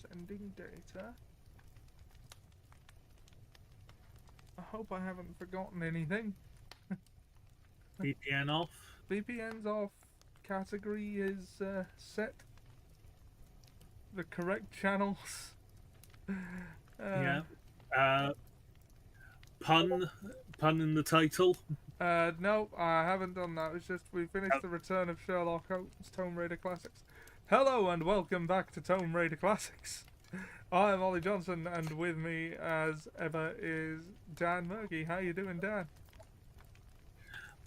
Sending data. I hope I haven't forgotten anything. VPN off. VPN's off. Category is set. The correct channels. Yeah. Pun in the title. No, I haven't done that. It's just we finished the return of Sherlock Holmes Tome Rader Classics. Hello and welcome back to Tome Rader Classics. I'm Ollie Johnson, and with me, as ever, is Dan Murgy. How you doing, Dan?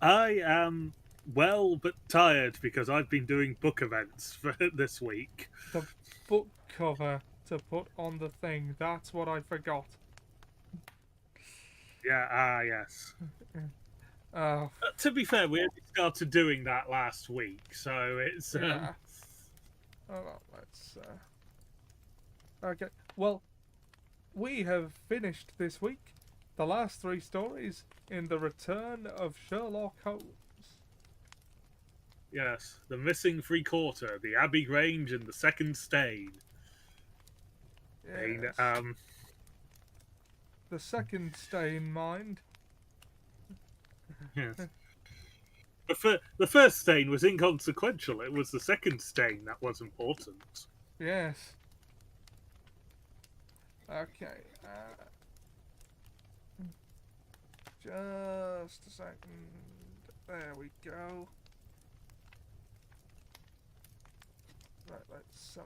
I am well but tired because I've been doing book events for this week. The book cover to put on the thing. That's what I forgot. Yeah, yes. Oh, To be fair, we only started doing that last week, so it's... yeah. Oh, let's... Okay, well, we have finished this week the last 3 stories in the return of Sherlock Holmes. Yes, the missing three-quarter, the Abbey, Grange, and the second stain. Yes. The second stain, mind. Yes. The first stain was inconsequential. It was the second stain that was important. Yes. Okay. Just a second. There we go. Right, let's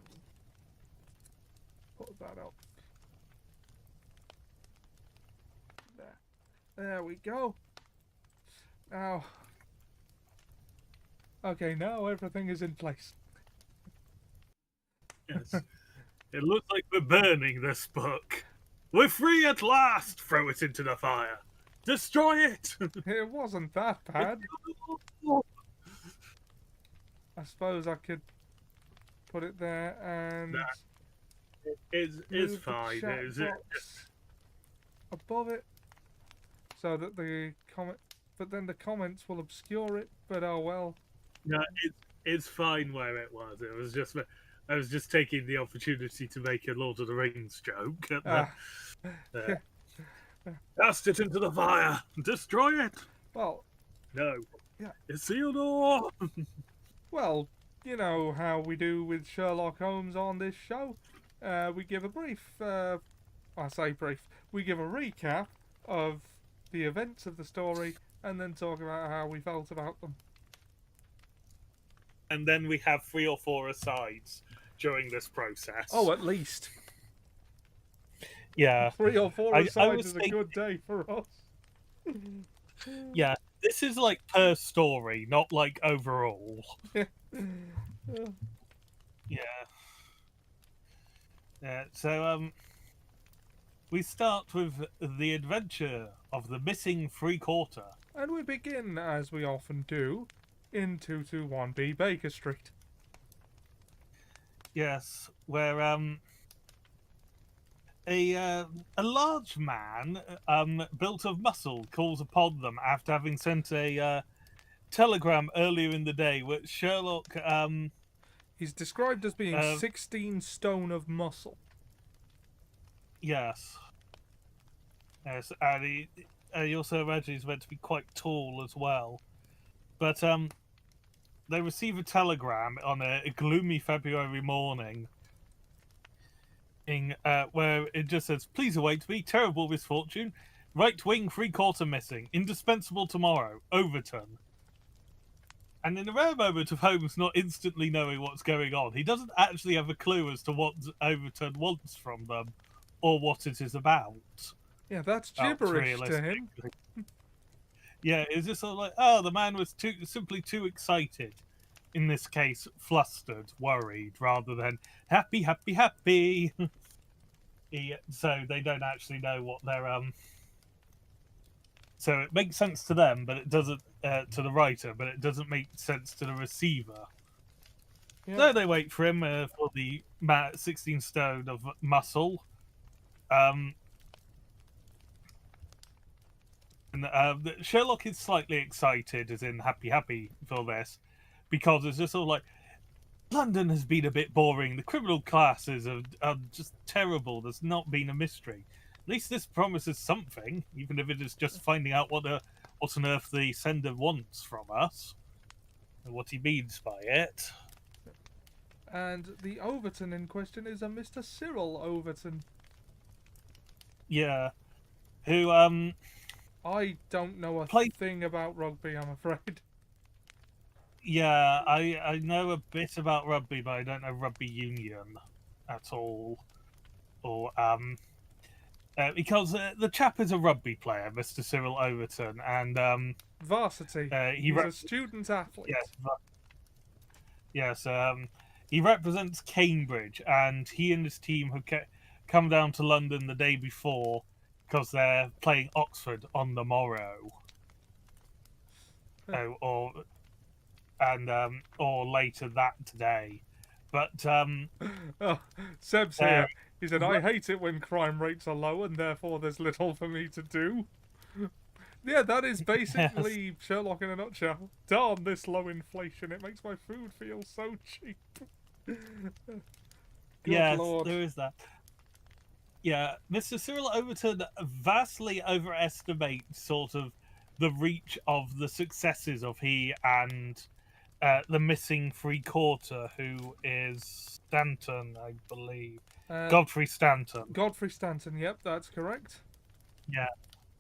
put that up. There we go. Now. Okay, now everything is in place. Yes. It looks like we're burning this book. We're free at last! Throw it into the fire. Destroy it! It wasn't that bad. I suppose I could put it there and... It's fine. Above it. So that the comment... But then the comments will obscure it, but oh well. No, it's fine where it was. It was just... I was just taking the opportunity to make a Lord of the Rings joke. Cast it into the fire! Destroy it! Well... No. Yeah. Isildur! Well, you know how we do with Sherlock Holmes on this show. We give a brief... I say brief. We give a recap of the events of the story and then talk about how we felt about them. And then we have 3 or 4 asides during this process. Oh, at least. Yeah. 3 or 4 asides is a good day for us. Yeah, this is like per story, not like overall. Yeah. So, we start with the adventure of the missing three-quarter. And we begin, as we often do, in 221B Baker Street. Yes, where a large man built of muscle calls upon them after having sent a telegram earlier in the day, which Sherlock... He's described as being 16 stone of muscle. Yes. Yes, and he also imagines he's meant to be quite tall as well. But they receive a telegram on a gloomy February morning where it just says, "Please await me, terrible misfortune. Right wing three-quarter missing. Indispensable tomorrow. Overton." And in a rare moment of Holmes not instantly knowing what's going on, he doesn't actually have a clue as to what Overton wants from them or what it is about. Yeah, that's gibberish to him. Yeah, it's just sort of like, oh, the man was simply too excited. In this case, flustered, worried, rather than happy, happy, happy. So they don't actually know what they're... So it makes sense to them, but it doesn't to the writer, but it doesn't make sense to the receiver. Yeah. So they wait for him for the 16 stone of muscle. And Sherlock is slightly excited, as in happy, happy for this, because it's just sort of like, London has been a bit boring. The criminal classes are just terrible. There's not been a mystery. At least this promises something, even if it is just finding out what on earth the sender wants from us, and what he means by it. And the Overton in question is a Mr. Cyril Overton. Yeah, who I don't know a thing about rugby, I'm afraid. Yeah, I know a bit about rugby, but I don't know rugby union at all. Or because the chap is a rugby player, Mr. Cyril Overton, and Varsity. He's a student athlete. Yes, he represents Cambridge, and he and his team have come down to London the day before because they're playing Oxford on the morrow. Or later that day. But oh, Seb's here. He said, I hate it when crime rates are low and therefore there's little for me to do. Yeah, that is basically Sherlock in a nutshell. Darn this low inflation. It makes my food feel so cheap. Yes, Lord. There is that. Yeah, Mr. Cyril Overton vastly overestimates sort of the reach of the successes of he and the missing three-quarter, who is Stanton, I believe. Godfrey Stanton. Godfrey Stanton, yep, that's correct. Yeah,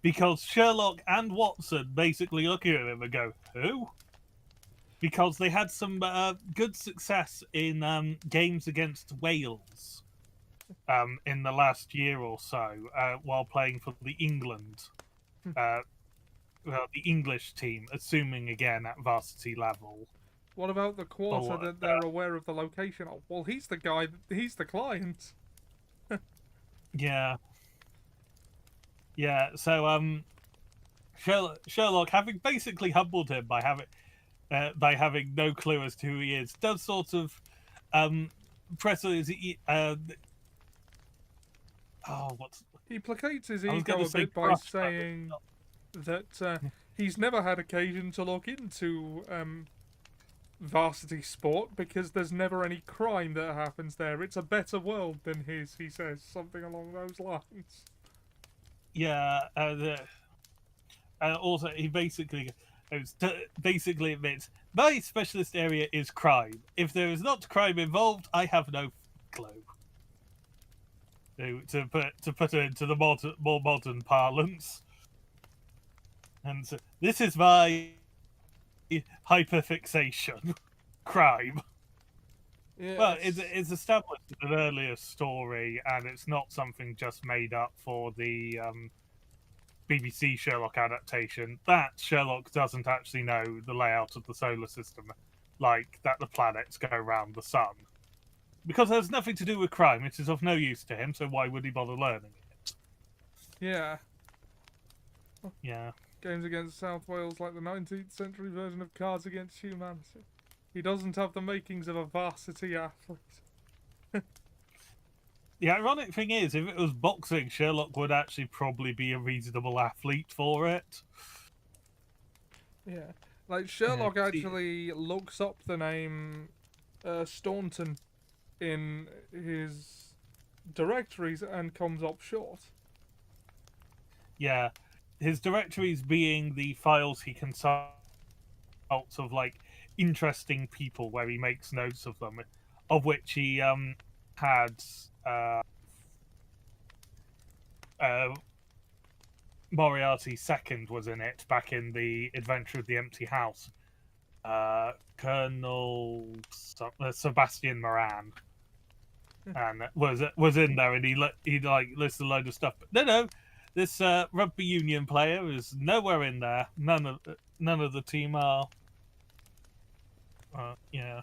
because Sherlock and Watson basically look at him and go, who? Because they had some good success in games against Wales in the last year or so while playing for the the English team, assuming again at varsity level. What about the quarter that they're aware of the location of? Well, he's the guy, he's the client. Yeah. Yeah, so Sherlock, having basically humbled him by having no clue as to who he is, does sort of press his he placates his ego a bit by saying that he's never had occasion to look into varsity sport because there's never any crime that happens there. It's a better world than his, he says, something along those lines. Yeah, also he basically admits, my specialist area is crime. If there is not crime involved, I have no clue. To put it into the more modern parlance. And so, this is my hyperfixation. Crime. Yes. Well, it's established in an earlier story, and it's not something just made up for the BBC Sherlock adaptation. That Sherlock doesn't actually know the layout of the solar system, like that the planets go around the sun. Because it has nothing to do with crime, it is of no use to him, so why would he bother learning it? Yeah. Yeah. Games against South Wales like the 19th century version of Cards Against Humanity. He doesn't have the makings of a varsity athlete. The ironic thing is, if it was boxing, Sherlock would actually probably be a reasonable athlete for it. Yeah. Like, Sherlock actually looks up the name Staunton in his directories and comes up short. Yeah. His directories being the files he consults of, like, interesting people where he makes notes of them, of which he had Moriarty's second was in it back in the Adventure of the Empty House. Colonel Sebastian Moran, and was in there, and he like lists a load of stuff. But no, this rugby union player is nowhere in there. None of the team are. Yeah.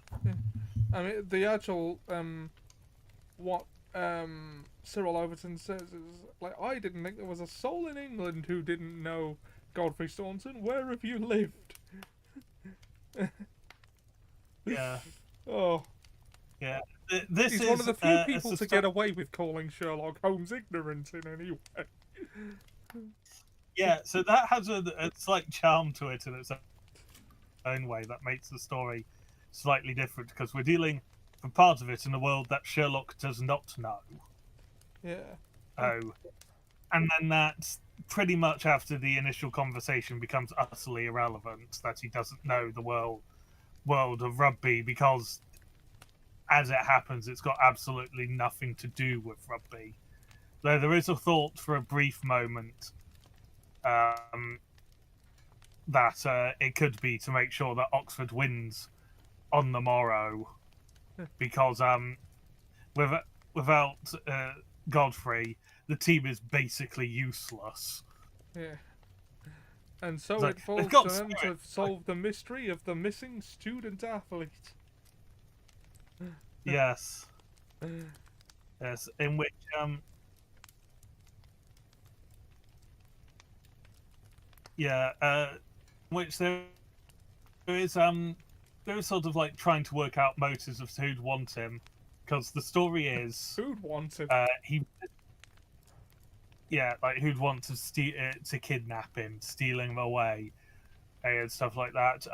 I mean, the actual what Cyril Overton says is like, I didn't think there was a soul in England who didn't know Godfrey Staunton. Where have you lived? Yeah. Oh. Yeah. He's one of the few people to get away with calling Sherlock Holmes ignorant in any way. Yeah, so that has a slight charm to it in its own way that makes the story slightly different, because we're dealing for part of it in a world that Sherlock does not know. Yeah. Oh, and then that's pretty much after the initial conversation becomes utterly irrelevant, that he doesn't know the world of rugby, because as it happens, it's got absolutely nothing to do with rugby. Though there is a thought for a brief moment that it could be to make sure that Oxford wins on the morrow, because without Godfrey, the team is basically useless. Yeah. And so It's it like, falls they've got to them to spirit. solve the mystery of the missing student athlete. Yes. Yes, in which which there is sort of like trying to work out motives of who'd want him, because the story is Who'd want it? who'd want to kidnap him, steal him away, and stuff like that.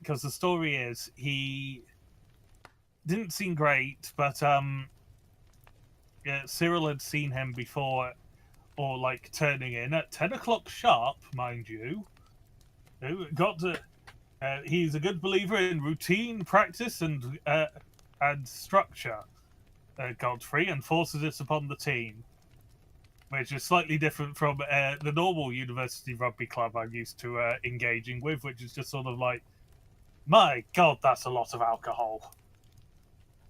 Because the story is he didn't seem great, but Cyril had seen him before, or like turning in at 10 o'clock sharp, mind you. He's a good believer in routine, practice, and structure, Godfrey, and forces it upon the team, which is slightly different from the normal university rugby club I'm used to engaging with, which is just sort of like, my God, that's a lot of alcohol.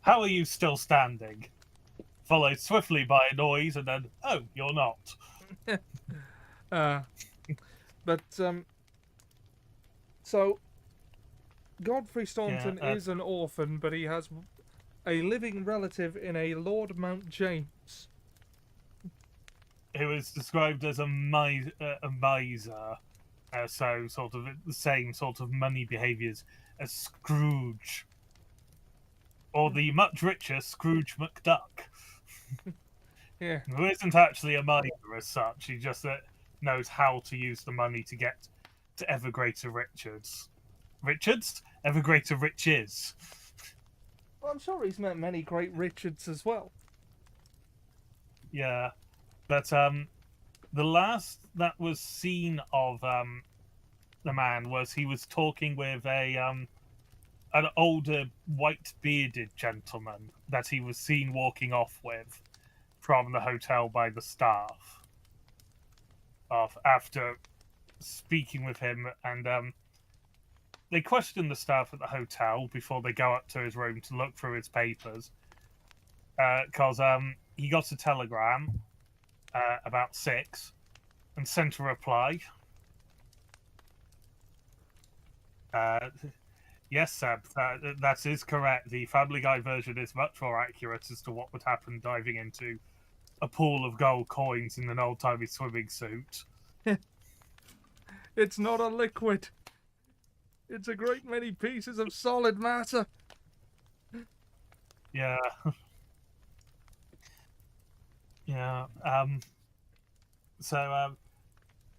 How are you still standing? Followed swiftly by a noise, and then, oh, you're not. So Godfrey Staunton Yeah, is an orphan, but he has a living relative in a Lord Mount James. Who is described as a miser, so sort of the same sort of money behaviours as Scrooge, or the much richer Scrooge McDuck. Yeah. Who isn't actually a miser as such, he just knows how to use the money to get to ever greater riches. Ever greater riches. Well, I'm sure he's met many great Richards as well. Yeah. But the last that was seen of the man was he was talking with an older white bearded gentleman that he was seen walking off with from the hotel by the staff after speaking with him, and they questioned the staff at the hotel before they go up to his room to look through his papers, because he got a telegram about 6 and sent a reply. Yes, Seb, that is correct. The Family Guy version is much more accurate as to what would happen diving into a pool of gold coins in an old-timey swimming suit. It's not a liquid. It's a great many pieces of solid matter. Yeah. Yeah. So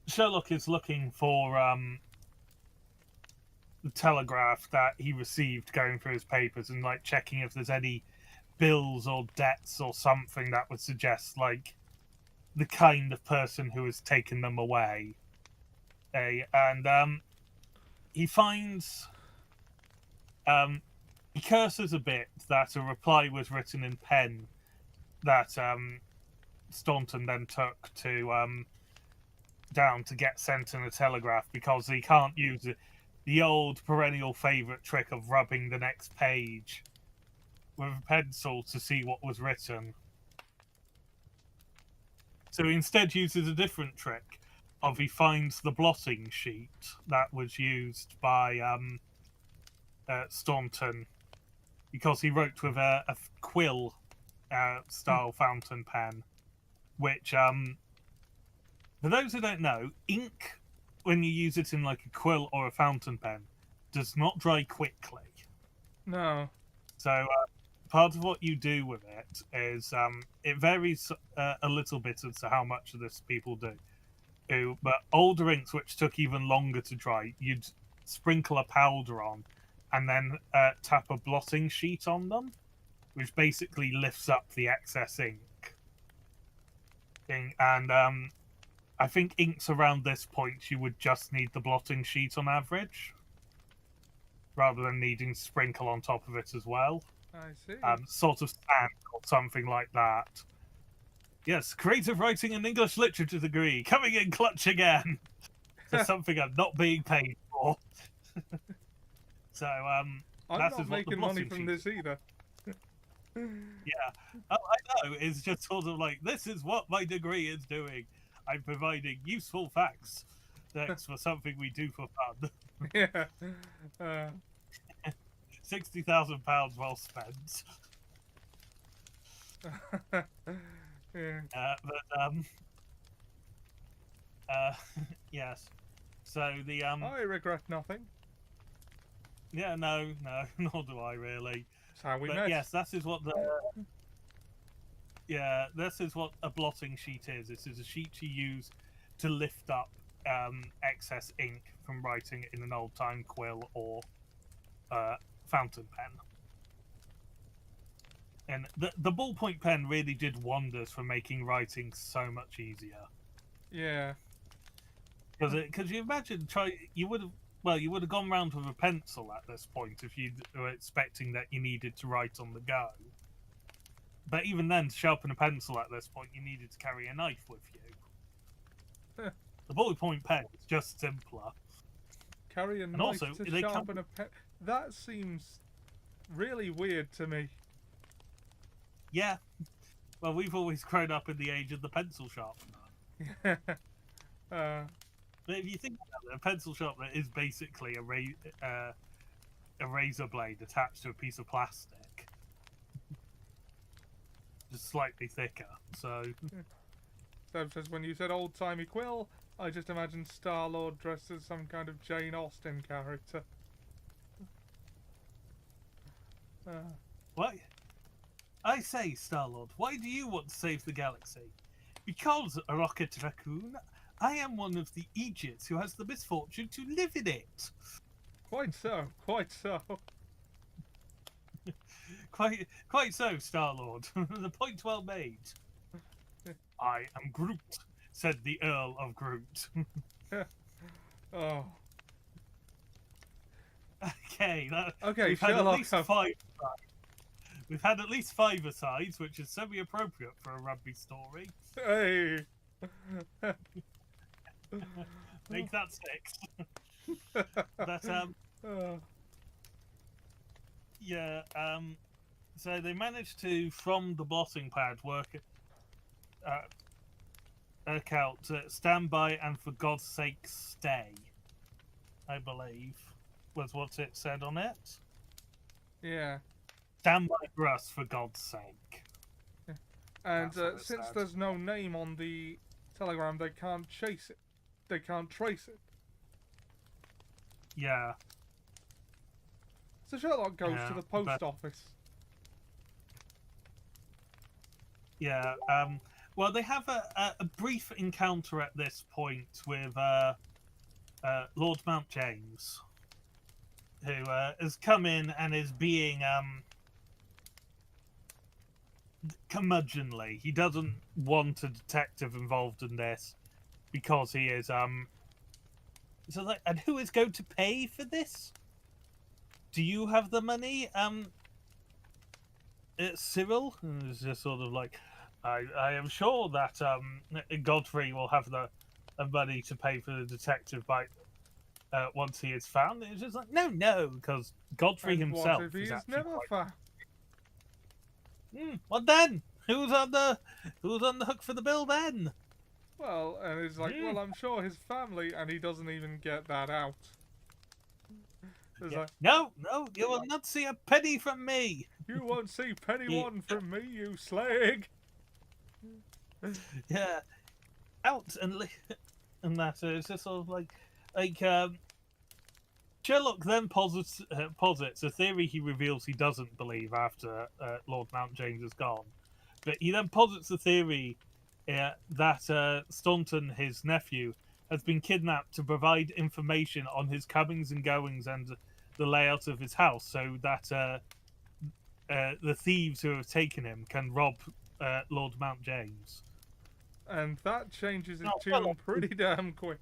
Sherlock is looking for the telegraph that he received, going through his papers and like checking if there's any bills or debts or something that would suggest like the kind of person who has taken them away. And he finds he curses a bit that a reply was written in pen that Staunton then took to down to get sent in a telegraph, because he can't use the old perennial favourite trick of rubbing the next page with a pencil to see what was written. So he instead uses a different trick of he finds the blotting sheet that was used by Staunton, because he wrote with a quill style fountain pen, which for those who don't know, ink, when you use it in like a quill or a fountain pen, does not dry quickly. No. So part of what you do with it is it varies a little bit as to how much of this people do. But older inks which took even longer to dry, you'd sprinkle a powder on and then tap a blotting sheet on them. which basically lifts up the excess ink. And I think inks around this point you would just need the blotting sheet on average, rather than needing to sprinkle on top of it as well. I see. Sort of sand or something like that. Yes, creative writing and English literature degree coming in clutch again. For something I'm not being paid for. So I'm not making money from this either. Yeah, I know. It's just sort of like, this is what my degree is doing. I'm providing useful facts. That's for something we do for fun. Yeah. £60,000 well spent. Yeah. Yes. So the I regret nothing. Yeah, no, nor do I really. That's how we But met. yes, this is what this is what a blotting sheet is. This is a sheet you use to lift up excess ink from writing in an old-time quill or fountain pen. And the ballpoint pen really did wonders for making writing so much easier. Yeah. Because you imagine you would have gone round with a pencil at this point if you were expecting that you needed to write on the go. But even then, to sharpen a pencil at this point, you needed to carry a knife with you. The ballpoint pen is just simpler. Carry a knife to sharpen a pen. That seems really weird to me. Yeah. Well, we've always grown up in the age of the pencil sharpener. But if you think about it, a pencil sharpener is basically a razor blade attached to a piece of plastic. Just slightly thicker, so... So just when you said old-timey quill, I just imagined Star-Lord dressed as some kind of Jane Austen character. What? I say, Star-Lord, why do you want to save the galaxy? Because, Rocket Raccoon, I am one of the Aegis who has the misfortune to live in it. Quite so, quite so. Quite so, Star-Lord. The point well made. I am Groot, said the Earl of Groot. Oh. Okay, okay, we've had Sherlock. at least 5 asides. We've had at least 5 asides, which is semi-appropriate for a rugby story. Hey! Make that 6. But, yeah, so they managed to, from the blotting pad, work out stand by and for God's sake stay, I believe, was what it said on it. Yeah. Stand by for us, for God's sake. And since there's no name on the telegram, they can't chase it. They can't trace it. Yeah. So Sherlock goes to the post office. Yeah. Well, they have a brief encounter at this point with Lord Mount James, who has come in and is being curmudgeonly. He doesn't want a detective involved in this because he is so like, and who is going to pay for this? Do you have the money? It's Cyril. And it's just sort of like, I am sure that Godfrey will have the money to pay for the detective by once he is found. It's just like, no, because Godfrey himself what if he is is actually never found? What then? Who's on the hook for the bill then? Well, and it's like, well, I'm sure his family, and he doesn't even get that out. Yeah. Like, No, you will not see a penny from me. You won't see penny one from me, you slag. Yeah, out and that it's just sort of like Sherlock then posits a theory he reveals he doesn't believe after Lord Mount James is gone, but he then posits the theory that Staunton, his nephew, has been kidnapped to provide information on his comings and goings and the layout of his house, so that the thieves who have taken him can rob Lord Mount James. And that changes its Now, tune Sherlock, pretty damn quick.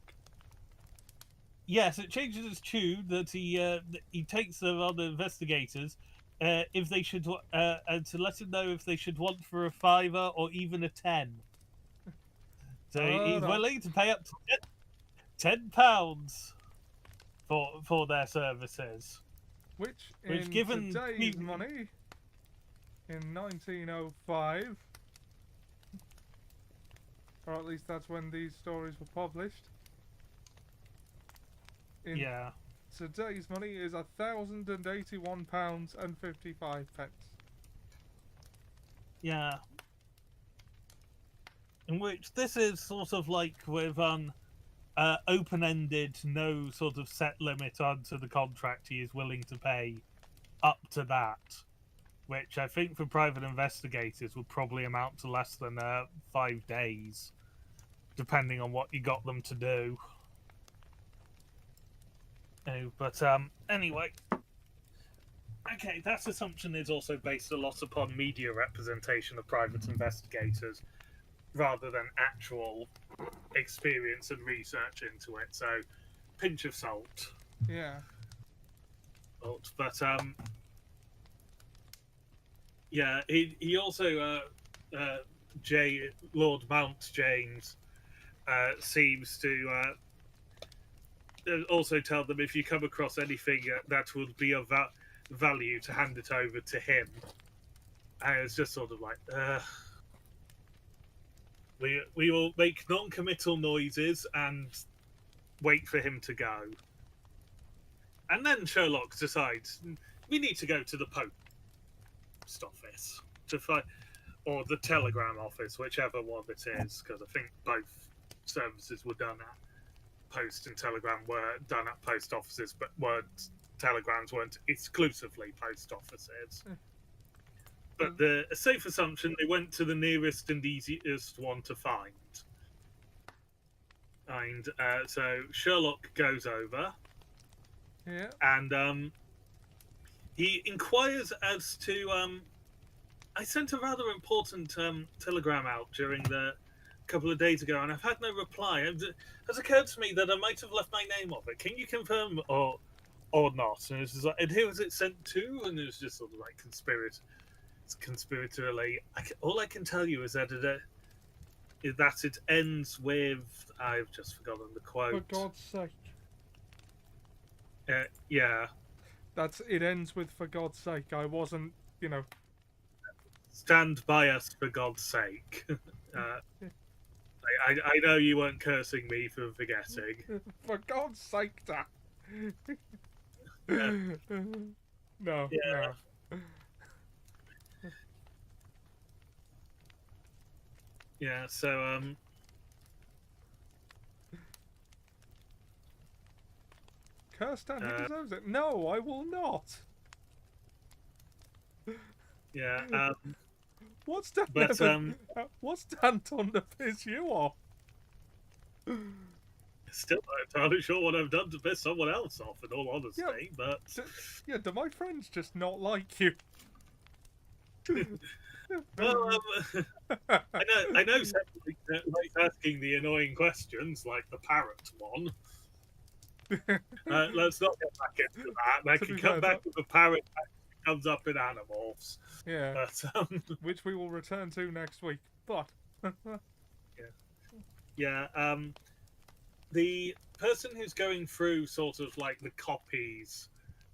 yes, it changes its tune that he takes them on the investigators if they should and to let him know if they should want for a fiver or even a 10. So Oh, he's no. willing to pay up to £10 for their services. Which Which, in given today's money, in 1905, or at least that's when these stories were published, in yeah, today's money is £1,081.55. yeah. In which this is sort of like with open-ended, no sort of set limit onto the contract he is willing to pay up to that, which I think for private investigators would probably amount to less than 5 days, depending on what you got them to do. Oh, but anyway, okay, that assumption is also based a lot upon media representation of private investigators rather than actual experience and research into it. So, pinch of salt. Yeah. But yeah, he also Lord Mount James seems to also tell them if you come across anything that would be of value to hand it over to him. And it's just sort of like, we will make non-committal noises and wait for him to go. And then Sherlock decides we need to go to the post office to find, or the telegram office, whichever one it is, because I think both services were done at post and telegram were done at post offices, but telegrams weren't exclusively post offices. But the safe assumption, they went to the nearest and easiest one to find. And so Sherlock goes over. Yeah. And he inquires as to. I sent a rather important telegram out during the couple of days ago, and I've had no reply. It has occurred to me that I might have left my name off it. Can you confirm or not? And it's just like, and who was it sent to? And it was just sort of like conspiratorially. All I can tell you is that it ends with, I've just forgotten the quote. For God's sake. Yeah. It ends with "for God's sake." I wasn't, Stand by us for God's sake. I know you weren't cursing me for forgetting. For God's sake, Dad. Yeah. No. Yeah. No. Yeah, so Curse Dan, he deserves it. No, I will not. yeah, What's Dan but what's Dan done to piss you off? still not entirely sure what I've done to piss someone else off, in all honesty. But do my friends just not like you? well, I know some people like asking the annoying questions, like the parrot one. Let's not get back into that. I can come back with the parrot that comes up in Animorphs. Yeah. But, which we will return to next week. But yeah, the person who's going through sort of like the copies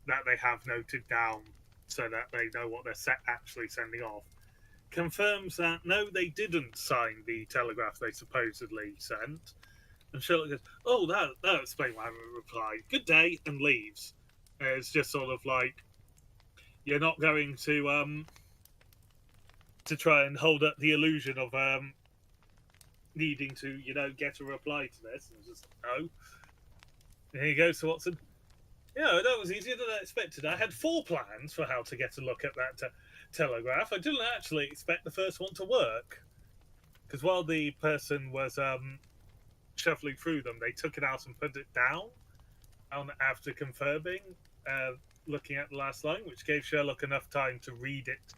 that they have noted down so that they know what they're actually sending off confirms that no, they didn't sign the telegraph they supposedly sent. And Sherlock goes, "Oh, that explains why I haven't replied. Good day," and leaves. It's just sort of like, you're not going to try and hold up the illusion of needing to, get a reply to this. And just no. And he goes to Watson. Yeah, that was easier than I expected. I had 4 plans for how to get a look at that telegraph. I didn't actually expect the first one to work, because while the person was shuffling through them, they took it out and put it down after confirming looking at the last line, which gave Sherlock enough time to read it,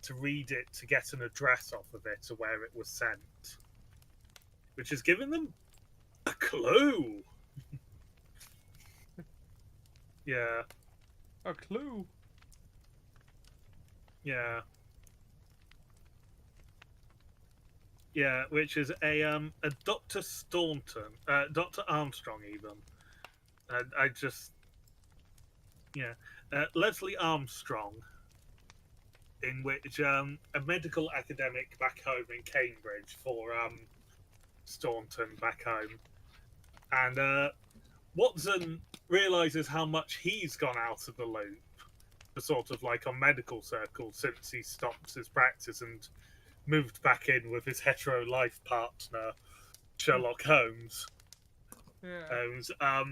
to get an address off of it to where it was sent, which has given them a clue. Yeah. A clue. Yeah. Yeah, which is a Dr. Staunton, Dr. Armstrong even. I just, yeah, Leslie Armstrong, in which a medical academic back home in Cambridge for Staunton back home, and Watson realizes how much he's gone out of the loop, sort of like on medical circles since he stopped his practice and moved back in with his hetero life partner, Sherlock Holmes. Yeah.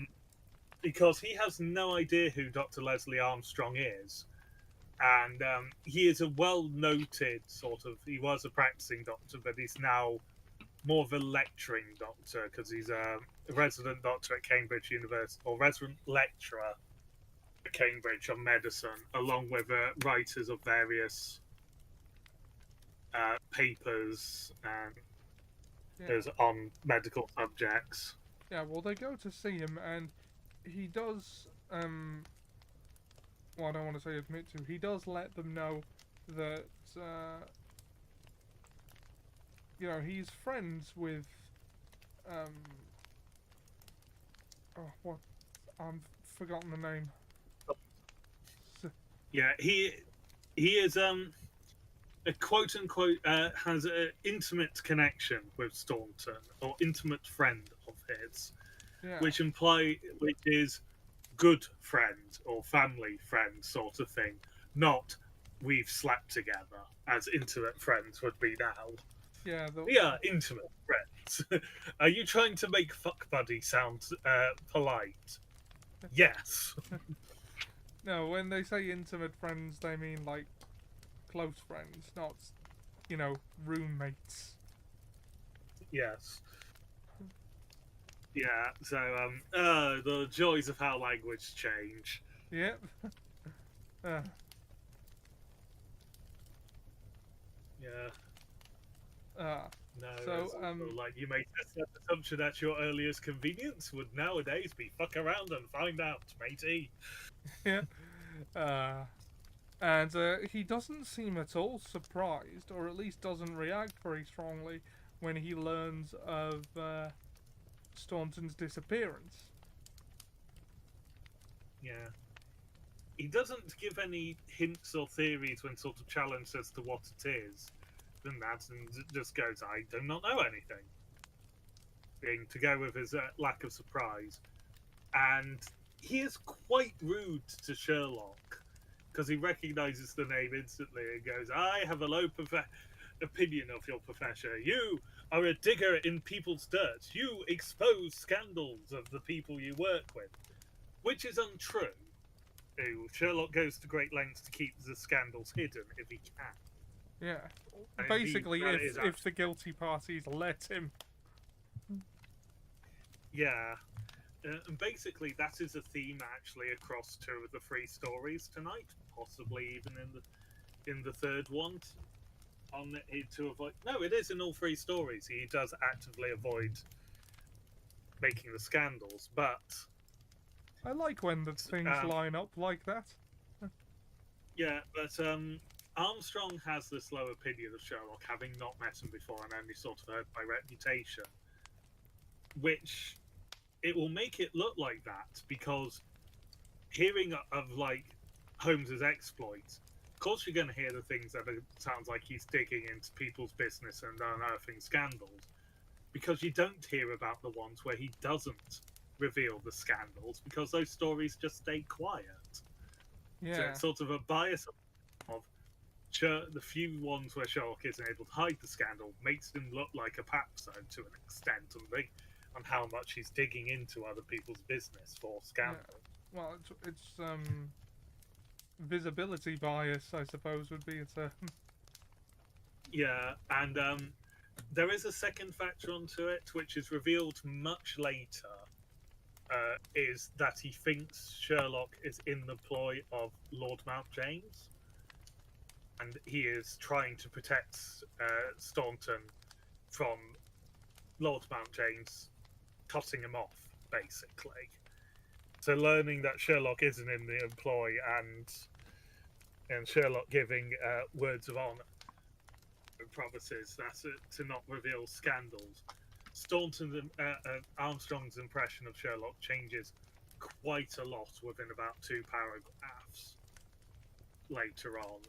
Because he has no idea who Dr. Leslie Armstrong is. And he is a well-noted he was a practicing doctor, but he's now more of a lecturing doctor because he's a resident doctor at Cambridge University, or resident lecturer at Cambridge on medicine, along with writers of various papers and on medical subjects. Yeah, well, they go to see him, and he does, well, I don't want to say admit to, he does let them know that, you know, he's friends with, oh, I've forgotten the name. Yeah, he is, a quote unquote, has an intimate connection with Staunton, or intimate friend of his, Yeah. which is good friend or family friend sort of thing, not we've slept together, as intimate friends would be now. Yeah. We are intimate friends. Are you trying to make fuck buddy sound polite? Yes. No, when they say intimate friends, they mean like close friends, not, you know, roommates. Yes. Yeah, so, the joys of how language change. Yep. Yeah. No, so, like, you make this assumption at your earliest convenience would nowadays be fuck around and find out, matey. Yeah. And he doesn't seem at all surprised, or at least doesn't react very strongly when he learns of Staunton's disappearance. Yeah. He doesn't give any hints or theories when sort of challenged as to what it is. And that, and just goes, I do not know anything. Being to go with his lack of surprise. And he is quite rude to Sherlock, because he recognizes the name instantly and goes, I have a low opinion of your professor. You are a digger in people's dirt. You expose scandals of the people you work with. Which is untrue. Sherlock goes to great lengths to keep the scandals hidden if he can. Yeah. And basically, if the guilty parties let him. Yeah. And basically, that is a theme actually across two of the three stories tonight, possibly even in the third one. To avoid, no, it is in all three stories. He does actively avoid making the scandals, but I like when the things line up like that. Yeah, but Armstrong has this low opinion of Sherlock, having not met him before and only sort of heard by reputation, which it will make it look like that, because hearing of like Holmes's exploits, of course you're going to hear the things that it sounds like he's digging into people's business and unearthing scandals, because you don't hear about the ones where he doesn't reveal the scandals, because those stories just stay quiet. Yeah. So it's sort of a bias of the few ones where Sherlock isn't able to hide the scandal makes him look like a pap zone to an extent, on how much he's digging into other people's business for scandal. Yeah. Well, it's visibility bias, I suppose, would be a term. Yeah, and there is a second factor onto it, which is revealed much later, is that he thinks Sherlock is in the ploy of Lord Mount James, and he is trying to protect Staunton from Lord Mount James cutting him off, basically. So learning that Sherlock isn't in the employ and Sherlock giving words of honour and promises that to not reveal scandals. Staunton's Armstrong's impression of Sherlock changes quite a lot within about 2 paragraphs later on.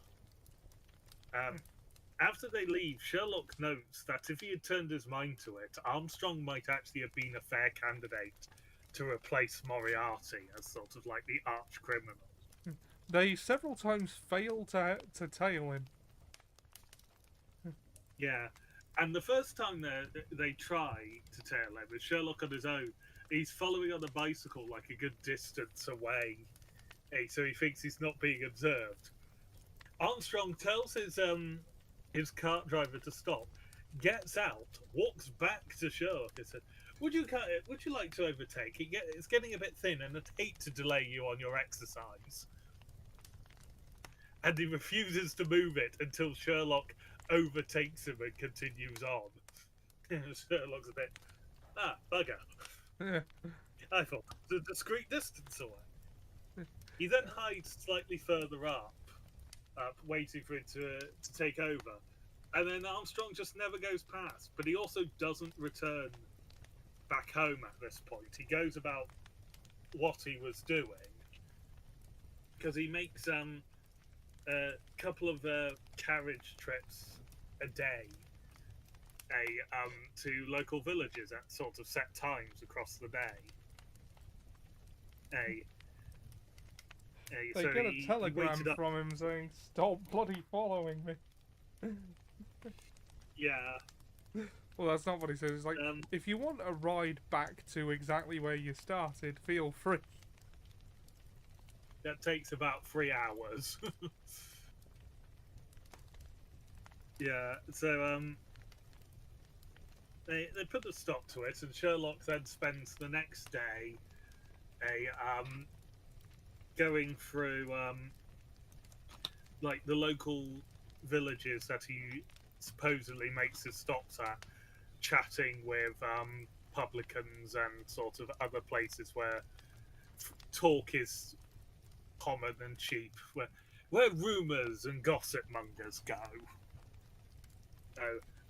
After they leave, Sherlock notes that if he had turned his mind to it, Armstrong might actually have been a fair candidate to replace Moriarty as sort of like the arch criminal. They several times fail to tail him. Yeah, and the first time they try to tail him is Sherlock on his own. He's following on a bicycle like a good distance away, so he thinks he's not being observed. Armstrong tells his cart driver to stop, gets out, walks back to Sherlock and says, Would you like to overtake? It's getting a bit thin, and I'd hate to delay you on your exercise." And he refuses to move it until Sherlock overtakes him and continues on. Sherlock's a bit, bugger. Yeah. I thought it was a discreet distance away. He then hides slightly further up, waiting for it to take over. And then Armstrong just never goes past, but he also doesn't return back home at this point. He goes about what he was doing, because he makes a couple of carriage trips a day to local villages at sort of set times across the day. They so get a telegram from him saying, "Stop bloody following me." Yeah. Well, that's not what he says. It's like, if you want a ride back to exactly where you started, feel free. That takes about 3 hours. Yeah, so they put a stop to it, and Sherlock then spends the next day going through like the local villages that he supposedly makes his stops at, chatting with publicans and sort of other places where talk is common and cheap, where rumours and gossip mongers go.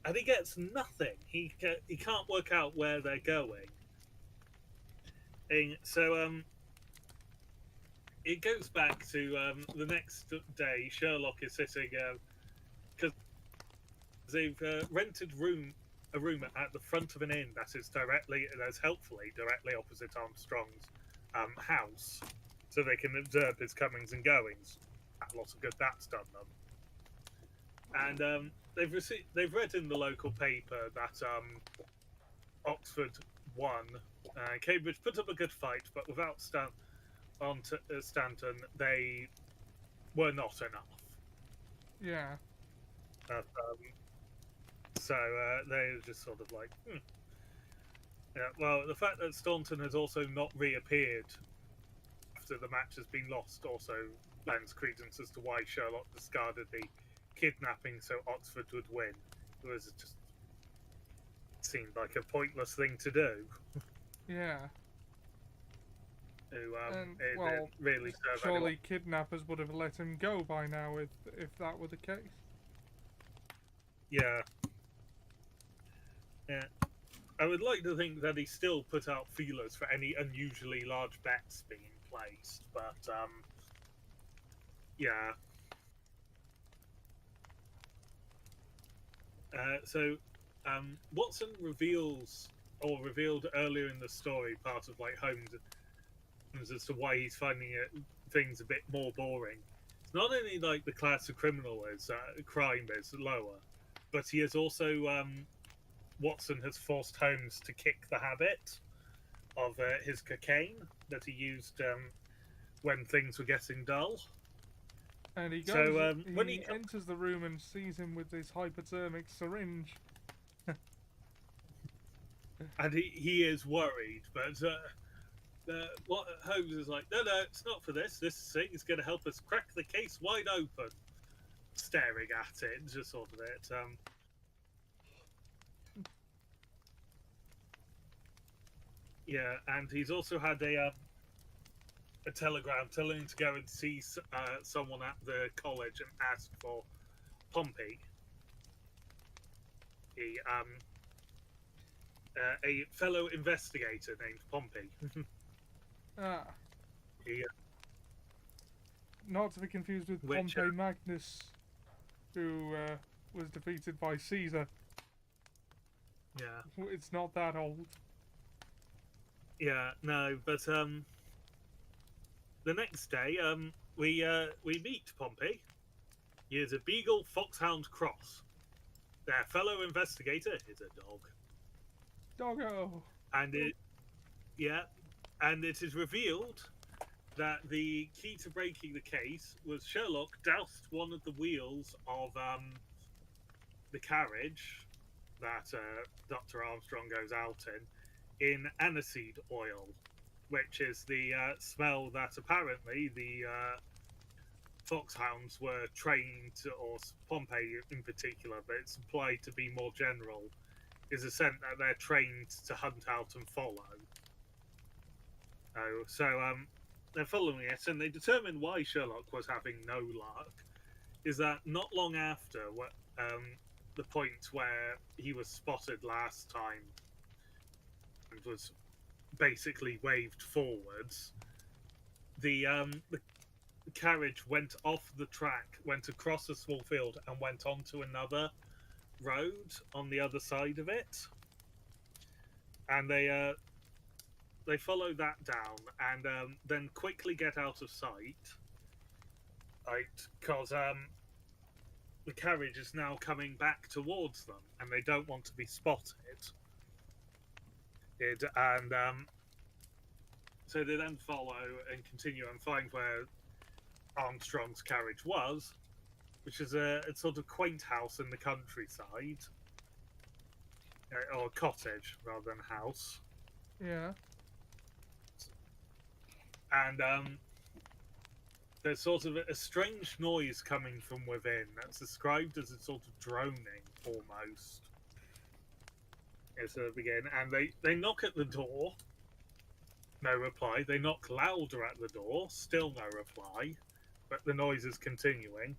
And he gets nothing. He can't work out where they're going. And so it goes back to the next day. Sherlock is sitting because they've rented a room at the front of an inn that is helpfully directly opposite Armstrong's house, so they can observe his comings and goings. A lot of good that's done them. And they've read in the local paper that Oxford won. Cambridge put up a good fight, but without Stanton, they were not enough. Yeah. So they're just sort of like, Yeah, well, the fact that Staunton has also not reappeared after the match has been lost also lends credence as to why Sherlock discarded the kidnapping so Oxford would win. It was just seemed like a pointless thing to do. Yeah. It really serve surely anyone. kidnappers would have let him go by now if that were the case. Yeah. Yeah. I would like to think that he still put out feelers for any unusually large bets being placed, but yeah. So Watson revealed earlier in the story, part of like Holmes as to why he's finding things a bit more boring. It's not only like the class of crime is lower, but he has also Watson has forced Holmes to kick the habit of his cocaine that he used when things were getting dull. And he goes. So when he enters the room and sees him with this hypodermic syringe. And he is worried, but what Holmes is like, no, it's not for this. This thing is going to help us crack the case wide open. Staring at it, just sort of it. Yeah, and he's also had a telegram telling him to go and see someone at the college and ask for Pompey. A fellow investigator named Pompey. Ah. He, Not to be confused with Which, Pompey Magnus, who was defeated by Caesar. yeah. It's not that old. Yeah, no, but the next day, we meet Pompey. He is a beagle foxhound cross. Their fellow investigator is a dog. Doggo! And it is revealed that the key to breaking the case was Sherlock doused one of the wheels of the carriage that Dr. Armstrong goes out in aniseed oil, which is the smell that apparently the foxhounds were trained, or Pompey in particular, but it's implied to be more general, is a scent that they're trained to hunt out and follow. They're following it, and they determine why Sherlock was having no luck. Is that not long after the point where he was spotted last time and was basically waved forwards, the carriage went off the track, went across a small field, and went onto another road on the other side of it. And they follow that down and then quickly get out of sight, right? Because the carriage is now coming back towards them, and they don't want to be spotted. So they then follow and continue and find where Armstrong's carriage was, which is a sort of quaint house in the countryside, or a cottage rather than house. Yeah. And there's sort of a strange noise coming from within that's described as a sort of droning, almost. As they begin, and they knock at the door. No reply. They knock louder at the door. Still no reply. But the noise is continuing.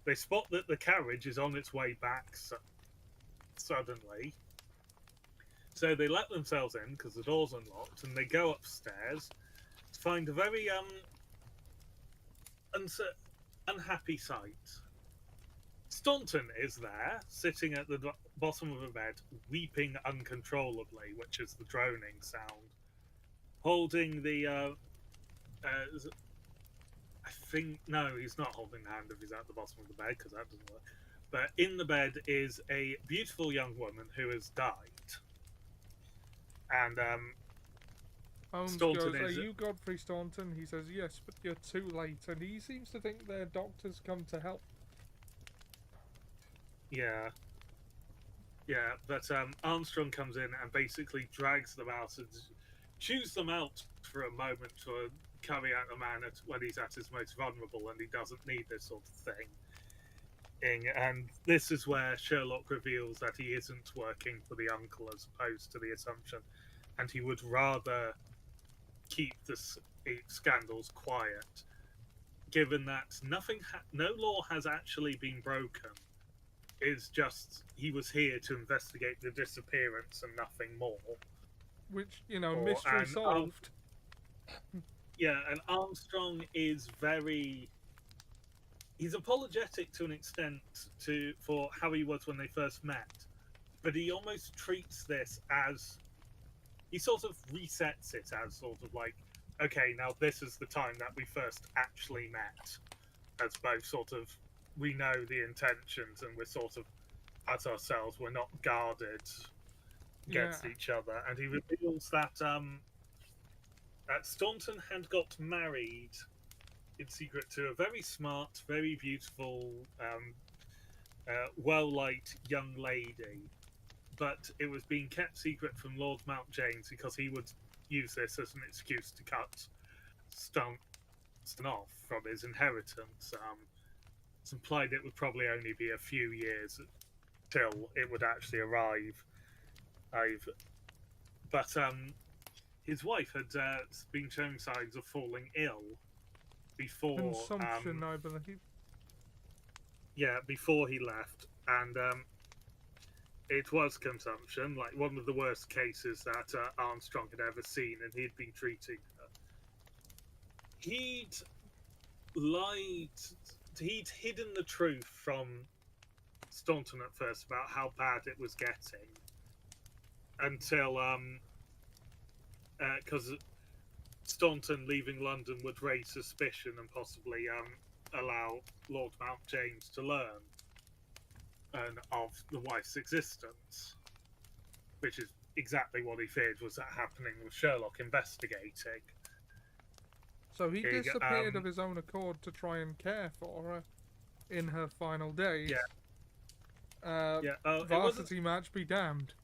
They spot that the carriage is on its way back suddenly. So they let themselves in because the door's unlocked, and they go upstairs to find a very unhappy sight. Staunton is there, sitting at the bottom of a bed, weeping uncontrollably, which is the droning sound, holding the I think, no, he's not holding the hand if he's at the bottom of the bed, because that doesn't work. But in the bed is a beautiful young woman who has died. And Holmes Staunton goes, is... "Are you Godfrey Staunton?" He says, "Yes, but you're too late." And he seems to think their doctor's come to help. Yeah. Yeah, but Armstrong comes in and basically drags them out and chews them out for a moment to carry out a man when he's at his most vulnerable and he doesn't need this sort of thing. And this is where Sherlock reveals that he isn't working for the uncle as opposed to the assumption, and he would rather keep the scandals quiet, given that no law has actually been broken. It's just he was here to investigate the disappearance and nothing more. Which, mystery solved. Yeah, and Armstrong is he's apologetic to an extent for how he was when they first met, but he almost treats this as, he sort of resets it as sort of like, okay, now this is the time that we first actually met, as both sort of, we know the intentions and we're sort of at ourselves, we're not guarded against each other. And he reveals that that Staunton had got married in secret to a very smart, very beautiful, well-liked young lady, but it was being kept secret from Lord Mount James because he would use this as an excuse to cut Staunton off from his inheritance. It's implied it would probably only be a few years till it would actually arrive. But his wife had been showing signs of falling ill before Consumption, I believe. before he left, and it was consumption, like one of the worst cases that Armstrong had ever seen, and he'd been treating her. He'd hidden the truth from Staunton at first about how bad it was getting, until because Staunton leaving London would raise suspicion and possibly allow Lord Mount James to learn of the wife's existence, which is exactly what he feared was that happening with Sherlock investigating. So he disappeared of his own accord to try and care for her in her final days. Varsity match be damned.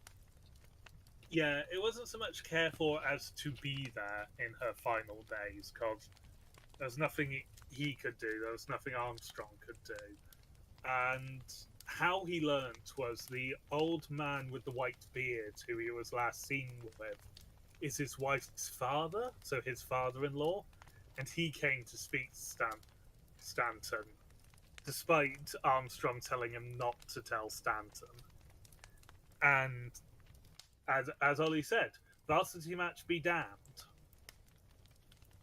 Yeah, it wasn't so much care for as to be there in her final days, because there was nothing he could do, there was nothing Armstrong could do. And how he learnt was the old man with the white beard who he was last seen with is his wife's father, so his father-in-law, and he came to speak to Stanton, despite Armstrong telling him not to tell Stanton. And as Ollie said, varsity match be damned.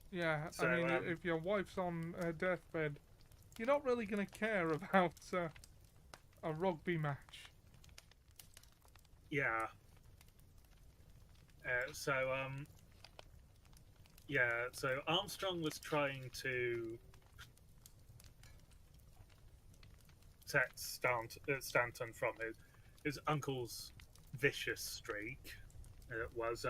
Yeah, So, I mean, if your wife's on her deathbed, you're not really going to care about a rugby match. Yeah. So Armstrong was trying to protect Stanton from his uncle's vicious streak. It was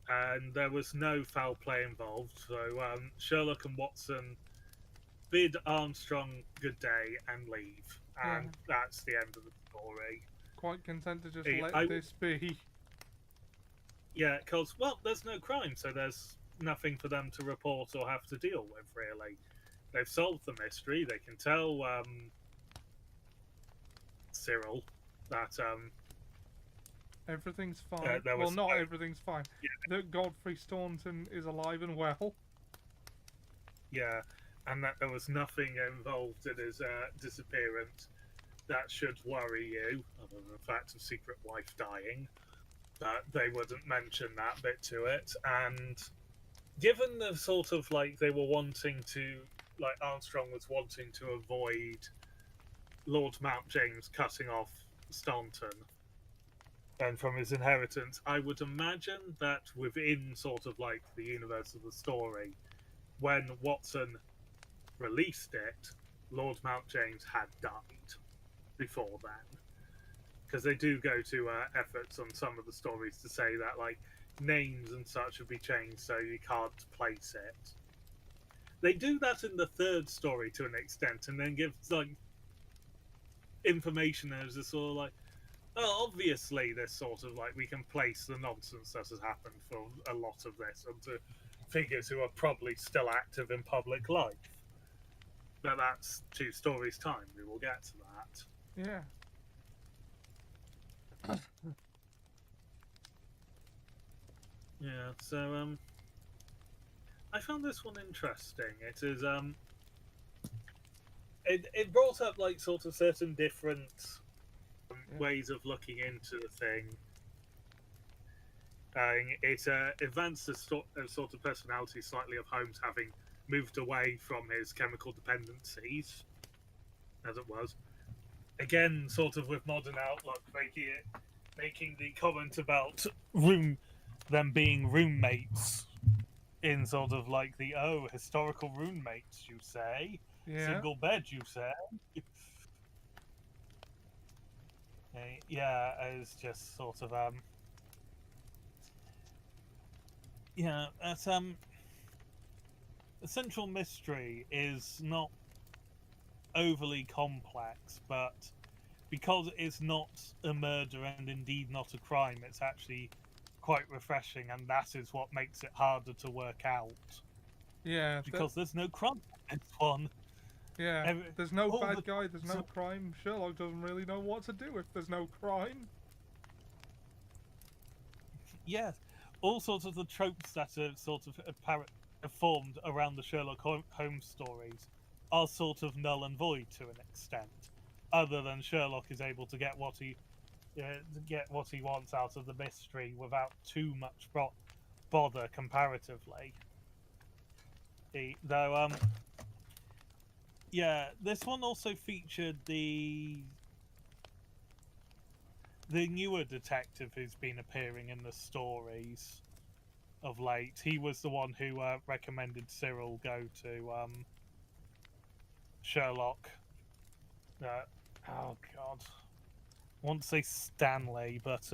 and there was no foul play involved. So Sherlock and Watson bid Armstrong good day and leave, and that's the end of the story. Quite content to just let this be. Yeah, because there's no crime, so there's nothing for them to report or have to deal with. Really, they've solved the mystery. They can tell Cyril that everything's fine. Well, not everything's fine. Yeah. That Godfrey Staunton is alive and well. Yeah, and that there was nothing involved in his disappearance that should worry you, other than the fact of secret wife dying. But they wouldn't mention that bit to it. And given the sort of they were wanting to, Armstrong was wanting to avoid Lord Mount James cutting off Staunton and from his inheritance, I would imagine that within sort of the universe of the story, when Watson released it, Lord Mount James had died before then. Because they do go to efforts on some of the stories to say that names and such would be changed so you can't place it. They do that in the third story to an extent, and then give information as a sort of obviously this sort of we can place the nonsense that has happened for a lot of this onto figures who are probably still active in public life. But that's 2 stories time. We will get to that. Yeah. Yeah, so I found this one interesting. It is it brought up sort of certain different ways of looking into the thing. It advanced the sort of personality slightly of Holmes having moved away from his chemical dependencies, as it was. Again, sort of with modern outlook, making the comment about them being roommates in sort of the historical roommates, you say? Yeah. Single bed, you say? Yeah, it's just sort of that's the central mystery is not overly complex, but because it's not a murder and indeed not a crime, it's actually quite refreshing, and that is what makes it harder to work out. Yeah, Because there's no crime in this one. yeah. There's no all bad the- guy. There's no crime. Sherlock doesn't really know what to do if there's no crime. Yes, all sorts of the tropes that are sort of are formed around the Sherlock Holmes stories are sort of null and void to an extent, other than Sherlock is able to get what he wants out of the mystery without too much bother comparatively. Though, yeah, this one also featured the newer detective who's been appearing in the stories of late. He was the one who recommended Cyril go to Sherlock. Oh God, I want to say Stanley, but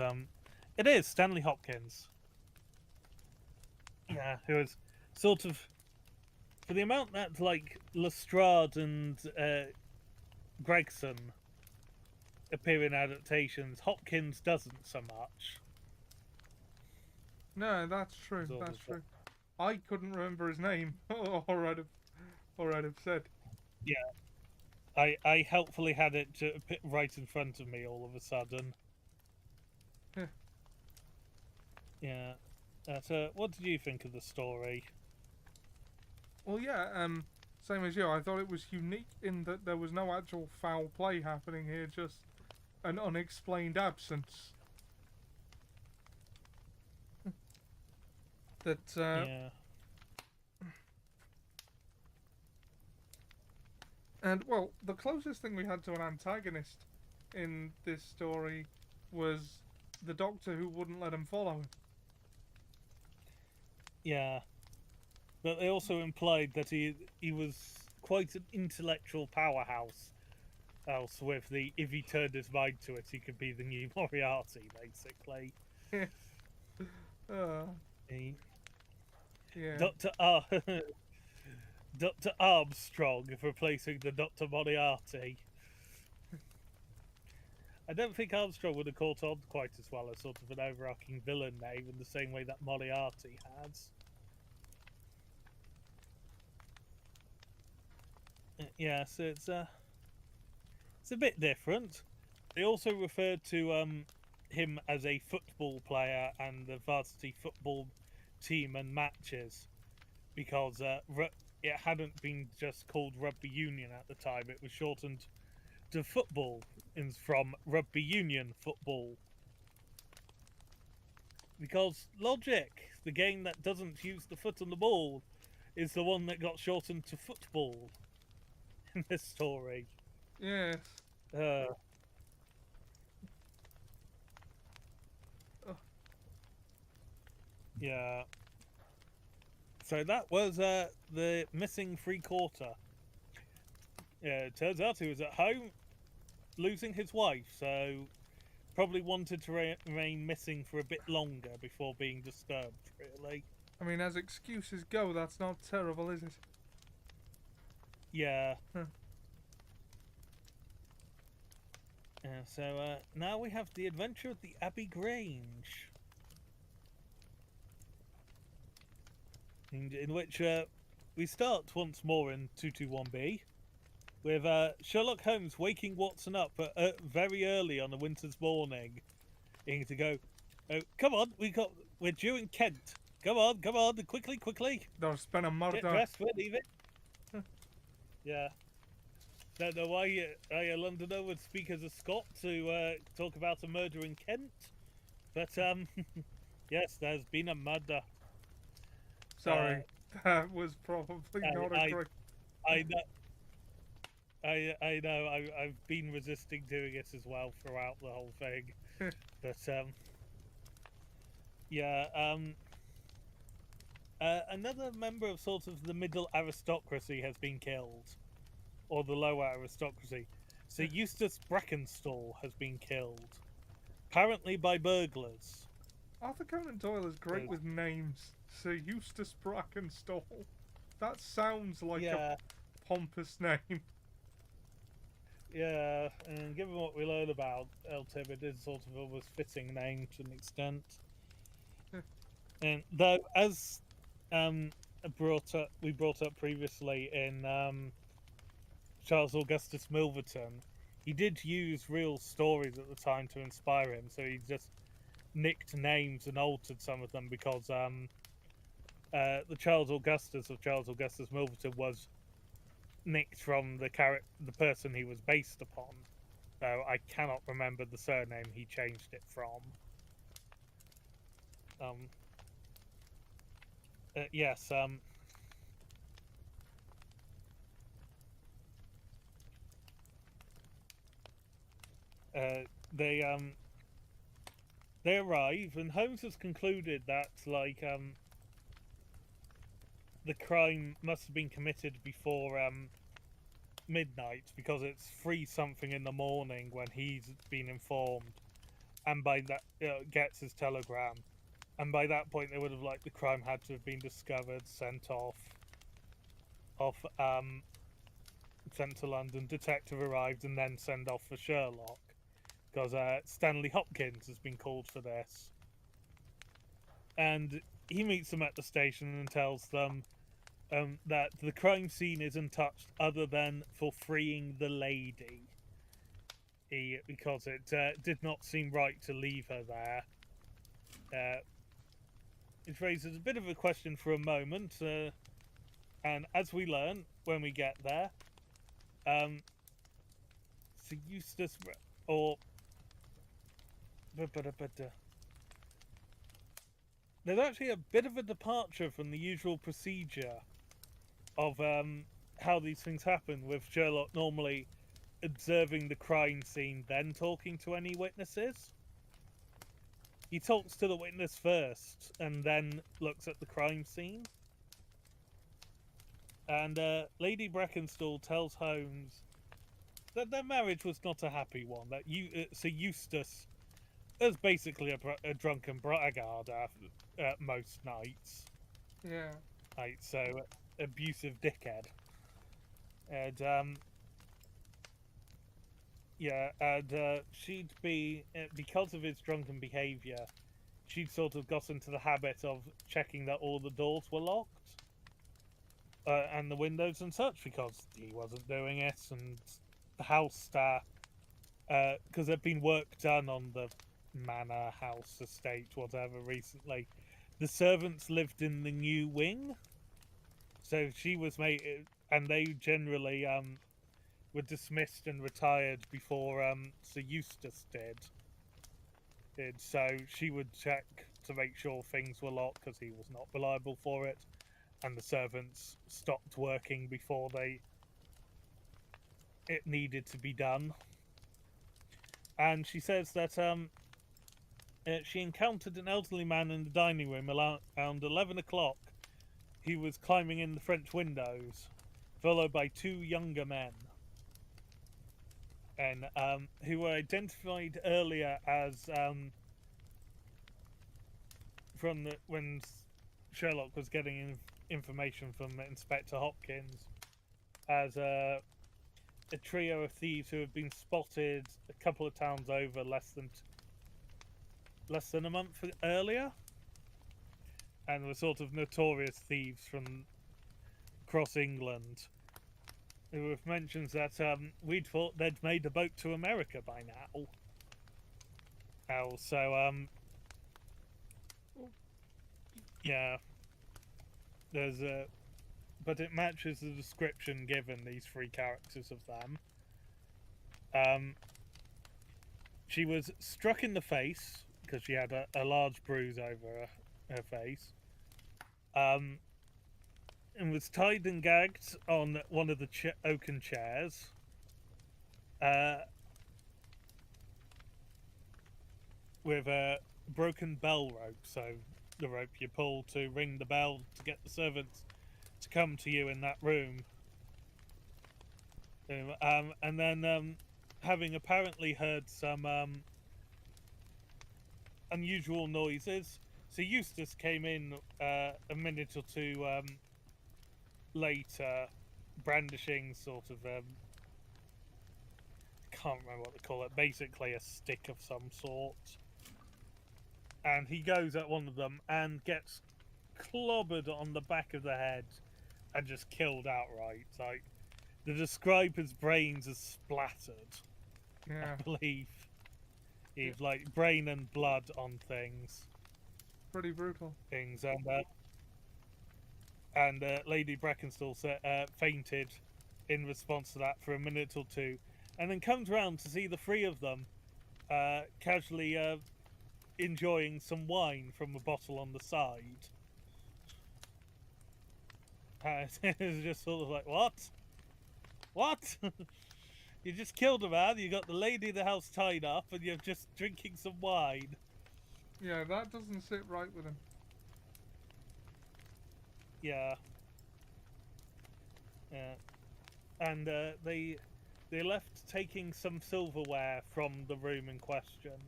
it is Stanley Hopkins. Yeah, who is sort of, for the amount that like Lestrade and Gregson appear in adaptations, Hopkins doesn't so much. No, that's true. That's true. I couldn't remember his name, or I'd have said. Yeah, I helpfully had it right in front of me all of a sudden. Yeah. Yeah. What did you think of the story? Well, yeah. Same as you. I thought it was unique in that there was no actual foul play happening here, just an unexplained absence. That. Yeah. And, well, the closest thing we had to an antagonist in this story was the doctor who wouldn't let him follow him. Yeah. But they also implied that he was quite an intellectual powerhouse. Else, with the if he turned his mind to it, he could be the new Moriarty, basically. Yeah. Dr. Armstrong replacing the Dr. Moriarty. I don't think Armstrong would have caught on quite as well as sort of an overarching villain name in the same way that Moriarty has. Yeah, so it's a bit different. They also referred to him as a football player and the varsity football team and matches because it hadn't been just called rugby union at the time. It was shortened to football from rugby union football. Because logic, the game that doesn't use the foot on the ball, is the one that got shortened to football in this story. Yes. Yeah. So that was the missing 3/4. Yeah, it turns out he was at home losing his wife, so probably wanted to remain missing for a bit longer before being disturbed, really. I mean, as excuses go, that's not terrible, is it? Yeah. Huh. So now we have the adventure of the Abbey Grange, in which we start once more in 221B with Sherlock Holmes waking Watson up very early on a winter's morning, to go, "Oh, come on, we're due in Kent. Come on, quickly. There's been a Get murder. dressed, we're leaving." Yeah. Don't know why a Londoner would speak as a Scot to talk about a murder in Kent, but yes, there's been a murder. Sorry, that was probably not a great. I know. I know. I've been resisting doing it as well throughout the whole thing, but yeah. Another member of sort of the middle aristocracy has been killed, or the lower aristocracy. Sir Eustace Brackenstall has been killed, apparently by burglars. Arthur Conan Doyle is great with names. Sir Eustace Brackenstall. That sounds like a pompous name. Yeah, and given what we learn about Tim, it is sort of almost fitting name to an extent. And though, as we brought up previously in Charles Augustus Milverton, he did use real stories at the time to inspire him. So he just nicked names and altered some of them because the Charles Augustus of Charles Augustus Milverton was nicked from the person he was based upon. Though I cannot remember the surname he changed it from. Yes. They they arrive, and Holmes has concluded that the crime must have been committed before midnight because it's 3 something in the morning when he's been informed, and by that gets his telegram, and by that point they would have the crime had to have been discovered, sent sent to London, detective arrived, and then send off for Sherlock because Stanley Hopkins has been called for this, and he meets them at the station and tells them that the crime scene is untouched other than for freeing the lady, because it did not seem right to leave her there. It raises a bit of a question for a moment, and as we learn when we get there, Sir Eustace, or there's actually a bit of a departure from the usual procedure of how these things happen, with Sherlock normally observing the crime scene, then talking to any witnesses. He talks to the witness first, and then looks at the crime scene. And Lady Brackenstall tells Holmes that their marriage was not a happy one, that Sir Eustace is basically a drunken braggart most nights. Yeah. Right, so abusive dickhead. And she'd be, because of his drunken behaviour, she'd sort of got into the habit of checking that all the doors were locked, and the windows and such, because he wasn't doing it, and the house staff, because there'd been work done on the manor, house, estate, whatever, recently. The servants lived in the new wing, so she was made, and they generally were dismissed and retired before Sir Eustace did. So she would check to make sure things were locked because he was not reliable for it, and the servants stopped working before it needed to be done. And she says that she encountered an elderly man in the dining room around 11 o'clock. He was climbing in the French windows, followed by 2 younger men, and who were identified earlier as when Sherlock was getting information from Inspector Hopkins as a trio of thieves who had been spotted a couple of towns over less than a month earlier, and were sort of notorious thieves from across England, who have mentioned that we'd thought they'd made a boat to America by now. Yeah, there's but it matches the description given these 3 characters of them. She was struck in the face because she had a large bruise over her face, and was tied and gagged on one of the oaken chairs. With a broken bell rope, so the rope you pull to ring the bell to get the servants to come to you in that room. And then, having apparently heard some unusual noises, so Eustace came in a minute or 2 later, brandishing sort of can't remember what they call it, basically a stick of some sort. and he goes at one of them and gets clobbered on the back of the head and just killed outright. Like, they describe his brains as splattered. Yeah. I believe. He's like brain and blood on things. Pretty brutal. And Lady Brackenstall fainted in response to that for a minute or two, and then comes round to see the three of them casually enjoying some wine from a bottle on the side. It's just sort of like, what? You just killed a man, you got the lady in the house tied up, and you're just drinking some wine. Yeah, that doesn't sit right with him. Yeah. And they left taking some silverware from the room in question.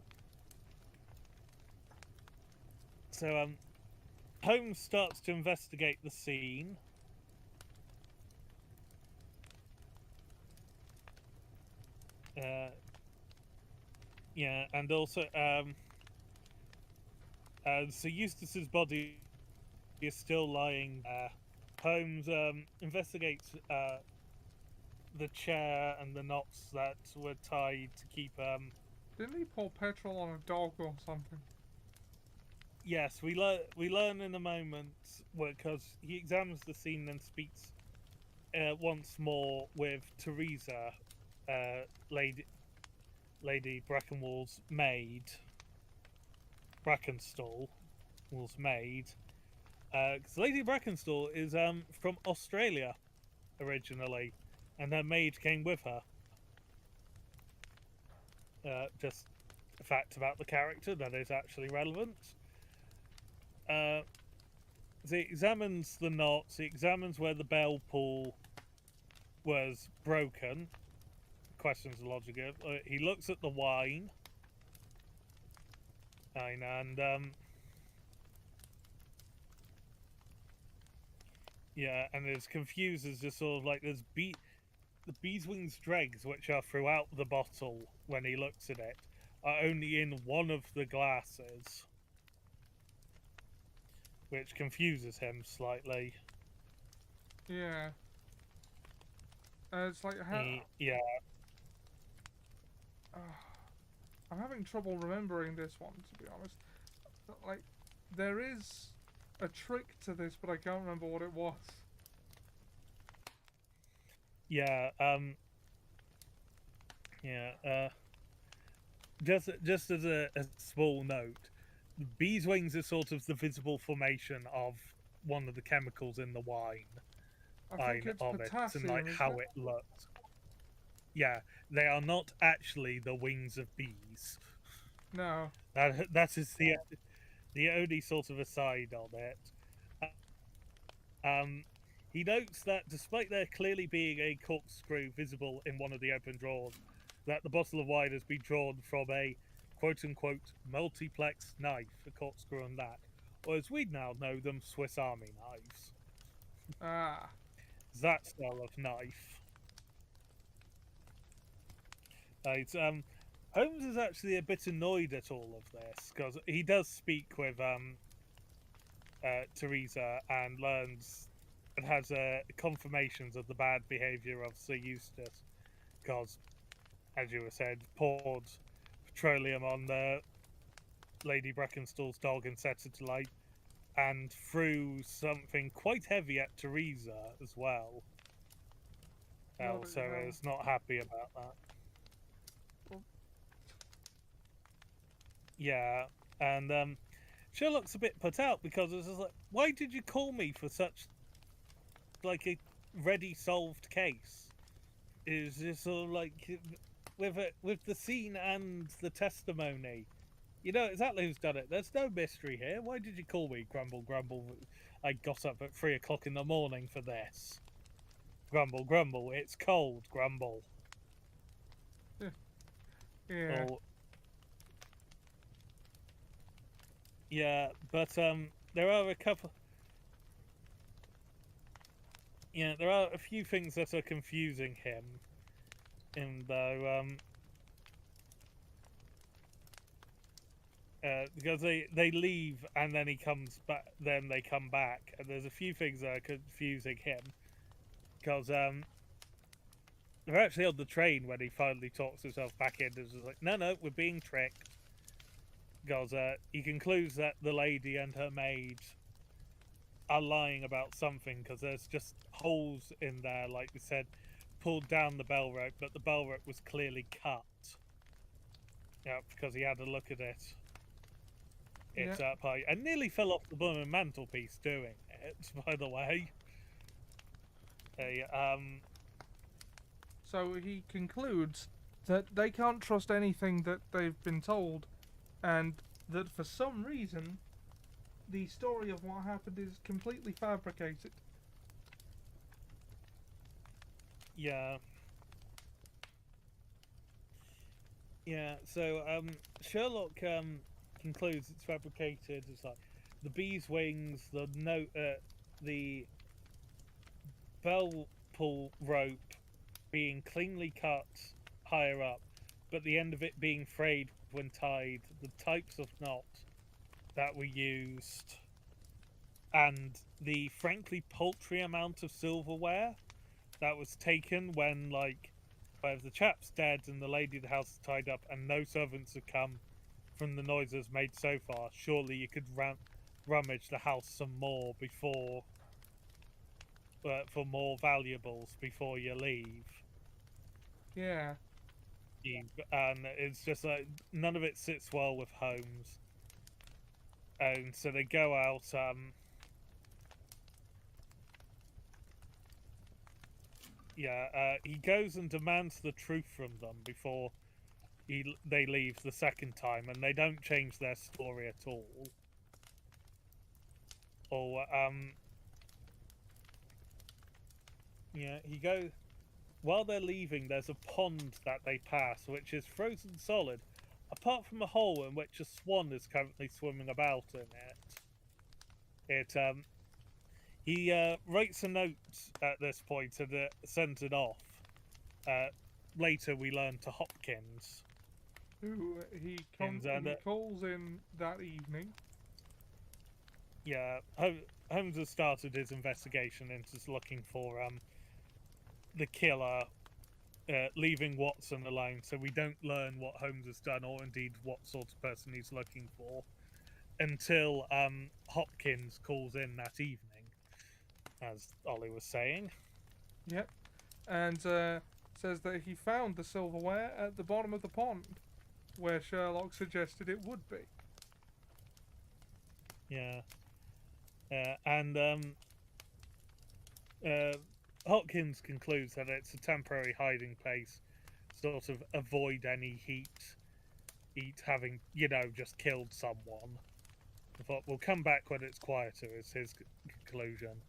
So Holmes starts to investigate the scene. Yeah, and also so Eustace's body is still lying there. Holmes investigates the chair and the knots that were tied to keep. Didn't he pour petrol on a dog or something? Yes, we learn in a moment because he examines the scene and speaks once more with Teresa, Lady Brackenstall's maid. Brackenstall's maid. Because Lady Brackenstall is from Australia originally, and her maid came with her. Just a fact about the character that is actually relevant. He examines the knots, he examines where the bell pull was broken. Questions the logic of. He looks at the wine. And yeah, and is confused as just sort of like there's the beeswing's dregs, which are throughout the bottle when he looks at it, are only in one of the glasses, which confuses him slightly. Yeah. It's like how. Yeah. I'm having trouble remembering this one, to be honest. Like, there is a trick to this, but I can't remember what it was. Yeah. Just as a small note, the beeswings is sort of the visible formation of one of the chemicals in the wine. I think it's potassium, and like how it looks. Yeah, they are not actually the wings of bees. No. That is the only sort of aside on it. He notes that despite there clearly being a corkscrew visible in one of the open drawers, that the bottle of wine has been drawn from a quote-unquote multiplex knife, a corkscrew on that, or as we now know them, Swiss Army knives. Ah. That style of knife. Holmes is actually a bit annoyed at all of this because he does speak with Teresa and learns and has confirmations of the bad behaviour of Sir Eustace because, as you were said, poured petroleum on Lady Brackenstall's dog and set it to light, and threw something quite heavy at Teresa as well. Elsa is not happy about that. Yeah, and Sherlock's a bit put out because it's just like, why did you call me for such like a ready solved case? Is just sort of like with the scene and the testimony, you know exactly who's done it. There's no mystery here. Why did you call me? Grumble, grumble. I got up at 3 o'clock in the morning for this. Grumble, grumble. It's cold. Grumble. Yeah. Or, yeah, but there are a couple. Yeah, there are a few things that are confusing him. And though, because they leave and then he comes back. Then they come back, and there's a few things that are confusing him because they're actually on the train when he finally talks himself back in. It's just like, no, we're being tricked. Because he concludes that the lady and her maid are lying about something because there's just holes in there, like we said, pulled down the bell rope, but the bell rope was clearly cut. Yeah, because he had a look at it. It's I nearly fell off the blooming mantelpiece doing it, by the way. So he concludes that they can't trust anything that they've been told, and that for some reason the story of what happened is completely fabricated. Yeah. Yeah, so Sherlock concludes it's fabricated. It's like the bee's wings, the bell pull rope being cleanly cut higher up, but the end of it being frayed when tied, the types of knot that were used, and the frankly paltry amount of silverware that was taken when, like, if the chap's dead and the lady of the house is tied up and no servants have come from the noises made so far, surely you could rummage the house some more before, for more valuables before you leave. Yeah. And it's just like none of it sits well with Holmes, and so they go out. He goes and demands the truth from them before they leave the second time, and they don't change their story at all. Or he goes. While they're leaving, there's a pond that they pass, which is frozen solid, apart from a hole in which a swan is currently swimming about in it. He writes a note at this point and sends it off. Later, we learn to Hopkins, Who he calls in that evening. Yeah, Holmes has started his investigation into looking for the killer, leaving Watson alone, so we don't learn what Holmes has done or indeed what sort of person he's looking for until Hopkins calls in that evening, as Ollie was saying. Yep. And says that he found the silverware at the bottom of the pond, where Sherlock suggested it would be. Yeah. And Hopkins concludes that it's a temporary hiding place, sort of avoid any heat having, just killed someone. I thought we'll come back when it's quieter, is his conclusion.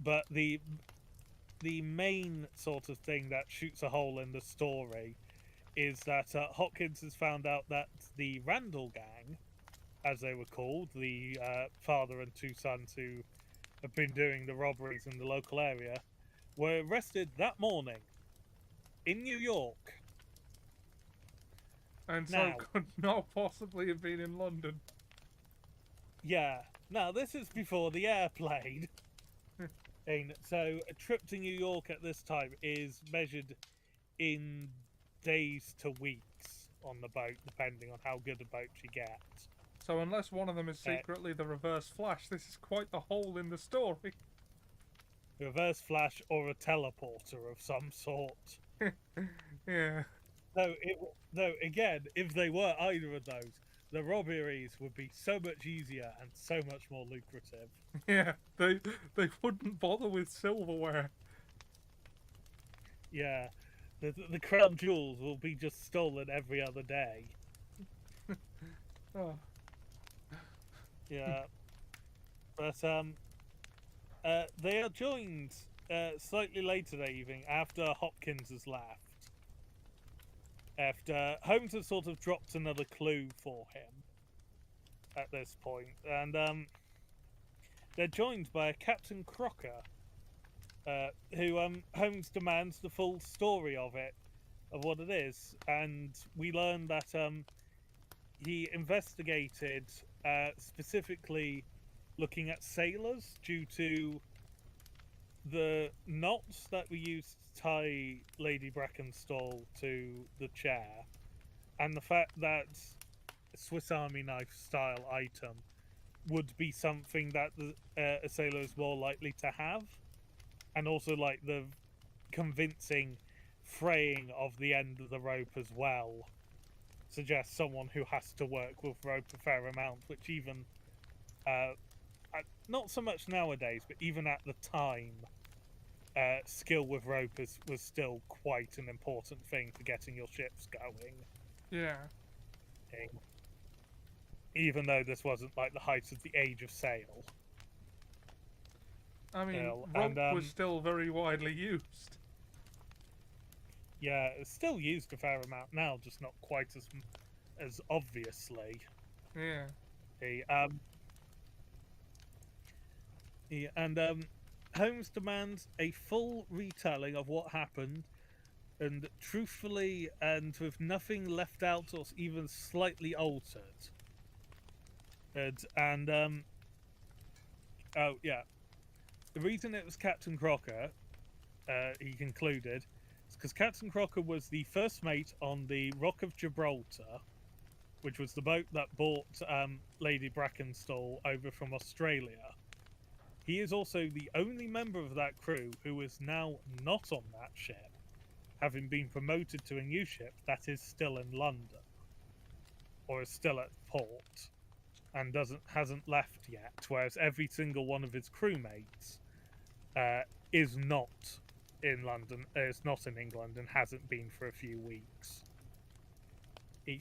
But the main sort of thing that shoots a hole in the story is that Hopkins has found out that the Randall gang, as they were called, the father and two sons who have been doing the robberies in the local area, were arrested that morning in New York. And so could not possibly have been in London. Yeah. Now, this is before the airplane. And so a trip to New York at this time is measured in days to weeks on the boat, depending on how good a boat you get. So unless one of them is secretly the Reverse Flash, this is quite the hole in the story. Reverse Flash or a teleporter of some sort. Yeah. Though again, if they were either of those, the robberies would be so much easier and so much more lucrative. Yeah, they wouldn't bother with silverware. Yeah, the crown jewels will be just stolen every other day. Oh. Yeah, but they are joined slightly later that evening after Hopkins has left. After Holmes has sort of dropped another clue for him at this point, and they're joined by a Captain Crocker, who Holmes demands the full story of what it is, and we learn that he investigated specifically looking at sailors due to the knots that we used to tie Lady Brackenstall to the chair, and the fact that a Swiss Army knife style item would be something that a sailor is more likely to have, and also like the convincing fraying of the end of the rope as well suggests someone who has to work with rope a fair amount, which even not so much nowadays, but even at the time, skill with rope was still quite an important thing for getting your ships going. Yeah. Even though this wasn't like the height of the age of sail. I mean, rope was still very widely used. Yeah, it's still used a fair amount now, just not quite as obviously. Yeah. Holmes demands a full retelling of what happened, and truthfully, and with nothing left out or even slightly altered. Oh yeah, the reason it was Captain Crocker, he concluded, is because Captain Crocker was the first mate on the Rock of Gibraltar, which was the boat that brought Lady Brackenstall over from Australia. He is also the only member of that crew who is now not on that ship, having been promoted to a new ship that is still in London, or is still at port, and hasn't left yet. Whereas every single one of his crewmates is not in London, is not in England, and hasn't been for a few weeks.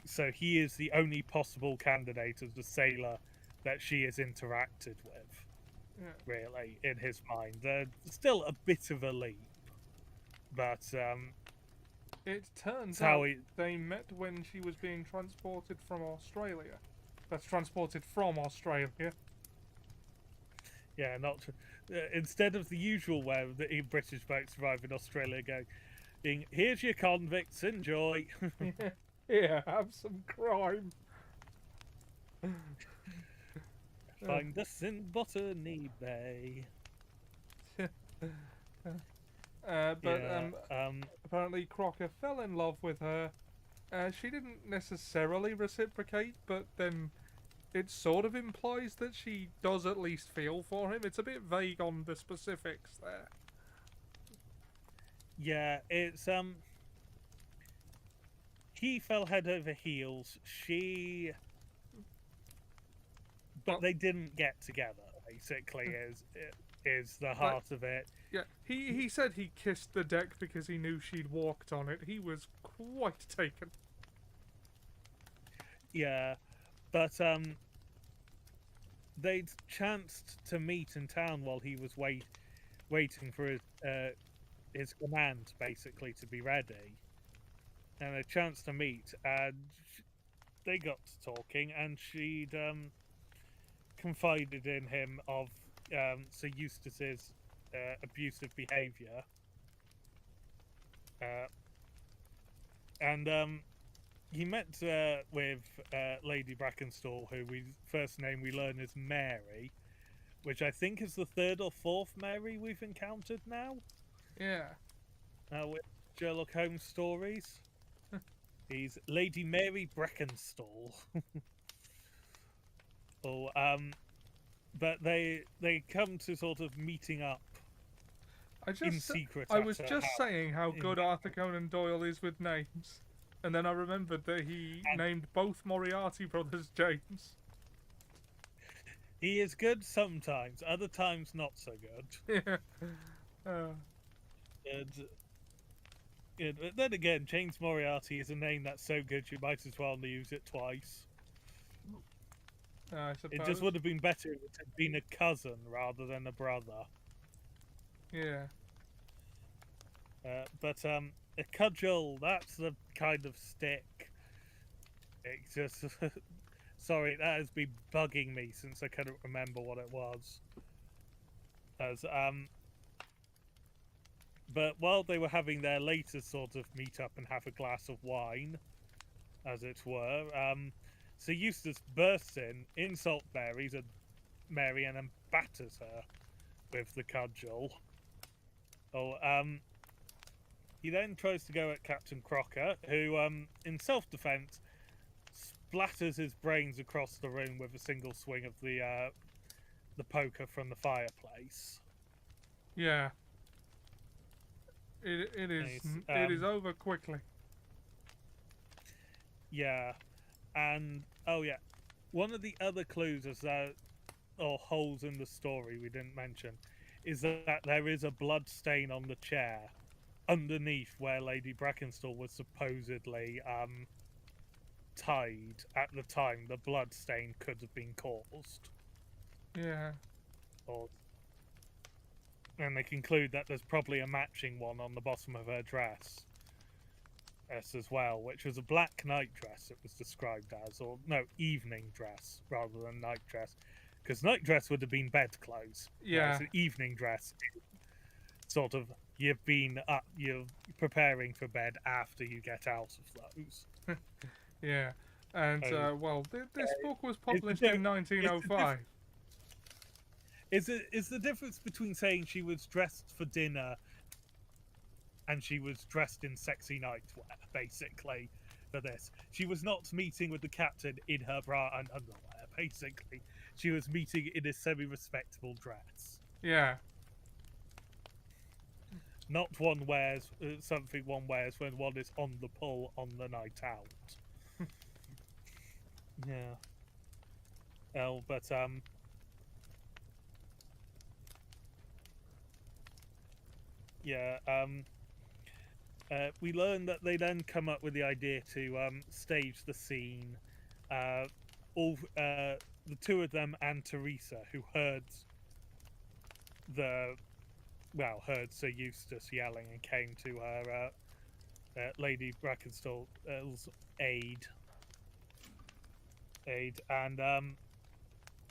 So he is the only possible candidate as the sailor that she has interacted with. Yeah. Really, in his mind, they're still a bit of a leap, but it turns out they met when she was being transported from Australia. That's transported from Australia. Yeah, not instead of the usual way the British boats arrive in Australia, going, "Here's your convicts, enjoy." Yeah, have some crime. Find us in Botany Bay. Apparently Crocker fell in love with her. She didn't necessarily reciprocate, but then it sort of implies that she does at least feel for him. It's a bit vague on the specifics there. Yeah, it's he fell head over heels. But they didn't get together, basically, is the heart of it. Yeah, he said he kissed the deck because he knew she'd walked on it. He was quite taken. Yeah, but they'd chanced to meet in town while he was waiting for his command, basically, to be ready. And a chance to meet, and they got to talking, and she'd confided in him of Sir Eustace's abusive behaviour, and he met with Lady Brackenstall, who first name we learn is Mary, which I think is the third or fourth Mary we've encountered now. Yeah. With Sherlock Holmes stories. He's Lady Mary Brackenstall. But they come to sort of meeting up in secret. I was just saying how good Arthur Conan Doyle is with names, and then I remembered that he named both Moriarty brothers James. He is good sometimes, other times not so good. Yeah. But then again, James Moriarty is a name that's so good you might as well use it twice. I suppose. It just would have been better if it had been a cousin rather than a brother. Yeah. But a cudgel, that's the kind of stick. It just... Sorry, that has been bugging me since I couldn't remember what it was. But while they were having their latest sort of meet up and have a glass of wine, as it were, So Eustace bursts in, insults Mary, and then batters her with the cudgel. He then tries to go at Captain Crocker, who, in self-defense, splatters his brains across the room with a single swing of the poker from the fireplace. Yeah. It is. Nice. It is over quickly. Yeah, and one of the other clues or holes in the story we didn't mention is that there is a blood stain on the chair underneath where Lady Brackenstall was supposedly tied at the time the blood stain could have been caused. Yeah. And they conclude that there's probably a matching one on the bottom of her dress as well, which was a black night dress, it was described as, or no, evening dress rather than night dress, because night dress would have been bed clothes. Yeah. It's an evening dress. Sort of, you're preparing for bed after you get out of those. Yeah. And, this book was published in 1905. Is the difference between saying she was dressed for dinner and she was dressed in sexy nightwear, basically, for this? She was not meeting with the captain in her bra and underwear, basically. She was meeting in a semi-respectable dress. Yeah. Not one wears something one wears when one is on the pull on the night out. Yeah. Oh, but yeah. We learn that they then come up with the idea to stage the scene. The two of them and Teresa, who heard Sir Eustace yelling and came to her Lady Brackenstall's aid, and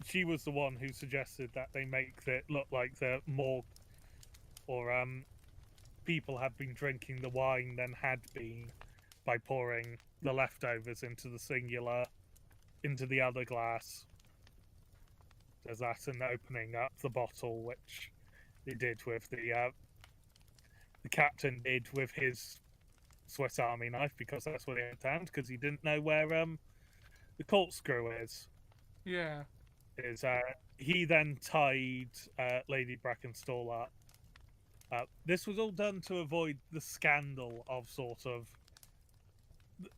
she was the one who suggested that they make it look like the morgue or people had been drinking the wine than had been by pouring the leftovers into the other glass. There's that, and opening up the bottle, which they did with the captain did with his Swiss Army knife, because that's what he had found, because he didn't know where the corkscrew is. Yeah. He then tied Lady Brackenstall up. This was all done to avoid the scandal of sort of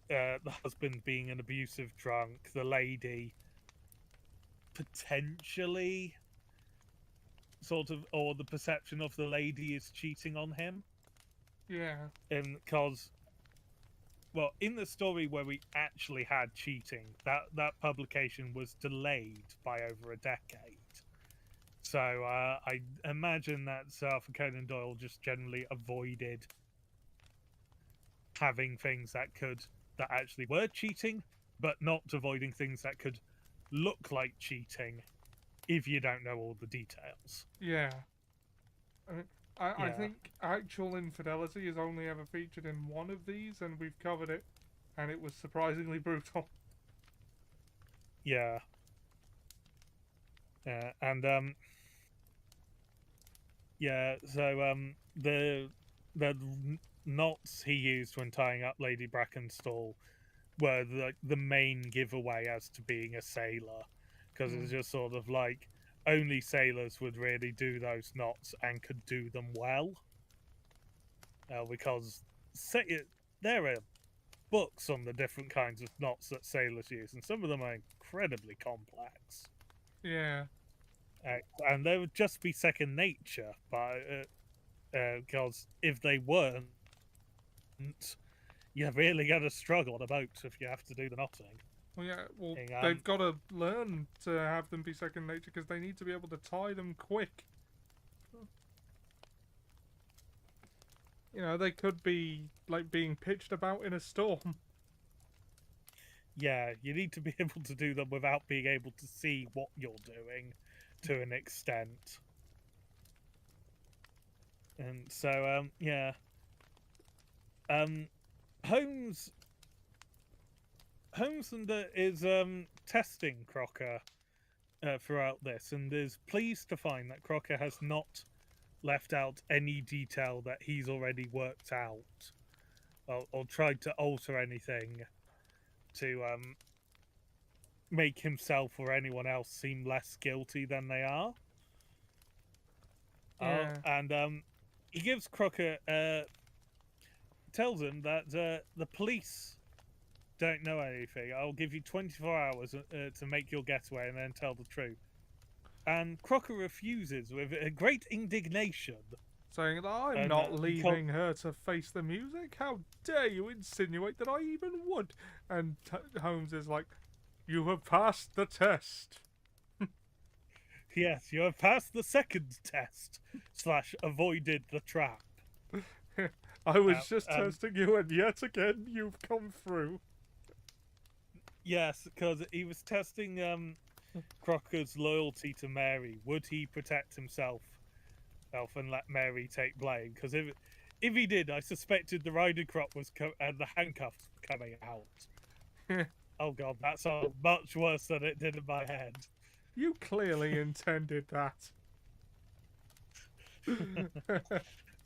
the husband being an abusive drunk, the lady potentially sort of, or the perception of the lady is cheating on him. Yeah. Because, well, in the story where we actually had cheating, that publication was delayed by over a decade. So I imagine that Arthur Conan Doyle just generally avoided having things that actually were cheating, but not avoiding things that could look like cheating if you don't know all the details. Yeah. I think actual infidelity is only ever featured in one of these, and we've covered it, and it was surprisingly brutal. Yeah. And so the knots he used when tying up Lady Brackenstall were the main giveaway as to being a sailor, because it's just sort of like only sailors would really do those knots and could do them well, because there are books on the different kinds of knots that sailors use, and some of them are incredibly complex. Yeah. And they would just be second nature, but because if they weren't, you really got to struggle on a boat if you have to do the knotting. Well, yeah. Well, they've got to learn to have them be second nature, because they need to be able to tie them quick. You know, they could be like being pitched about in a storm. Yeah, you need to be able to do them without being able to see what you're doing to an extent. And so, Holmes Holmes is testing Crocker throughout this, and is pleased to find that Crocker has not left out any detail that he's already worked out, or tried to alter anything to make himself or anyone else seem less guilty than they are. Yeah. And he gives Crocker, tells him that the police don't know anything. I'll give you 24 hours to make your getaway and then tell the truth. And Crocker refuses with a great indignation. Saying that I'm And, not leaving her to face the music? How dare you insinuate that I even would? And Holmes is like, you have passed the test. Yes, you have passed the second test / avoided the trap. I was just testing you, and yet again you've come through. Yes, because he was testing Crocker's loyalty to Mary. Would he protect himself and let Mary take blame? Because if he did, I suspected the rider crop was and the handcuffs coming out. Oh god, that sounds much worse than it did in my head. You clearly intended that.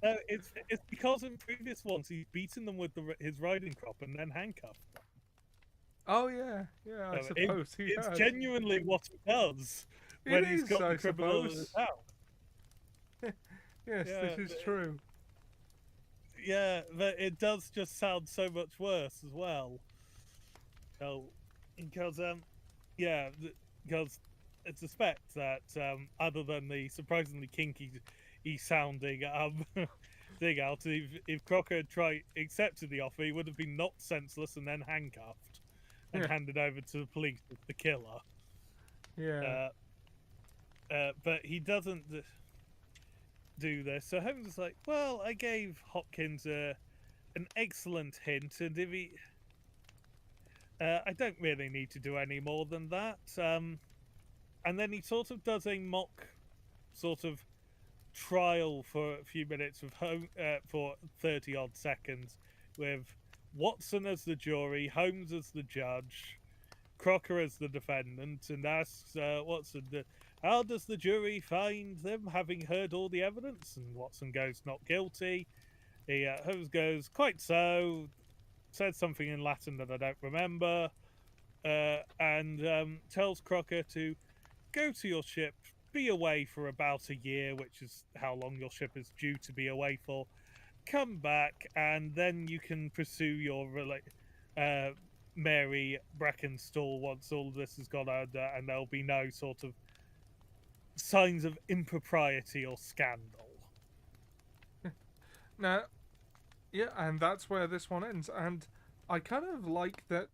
It's because in previous ones he's beaten them with his riding crop and then handcuffed them. Oh yeah, I suppose he has. It's genuinely what he does when he's got the criminal in his house. Yes, this is true. Yeah, but it does just sound so much worse as well. Oh, because because I suspect that other than the surprisingly kinky sounding thing out, if Crocker had accepted the offer, he would have been knocked senseless and then handcuffed and handed over to the police as the killer. Yeah. But he doesn't do this. So Holmes is like, well, I gave Hopkins an excellent hint, and if he... I don't really need to do any more than that. And then he sort of does a mock sort of trial for a few minutes with for 30-odd seconds with Watson as the jury, Holmes as the judge, Crocker as the defendant, and asks Watson, how does the jury find them, having heard all the evidence? And Watson goes, not guilty. Holmes goes, quite so, said something in Latin that I don't remember, and tells Crocker to go to your ship, be away for about a year, which is how long your ship is due to be away for. Come back, and then you can pursue your Mary Brackenstall once all of this has gone under, and there'll be no sort of signs of impropriety or scandal. Now, yeah, and that's where this one ends. And I kind of like that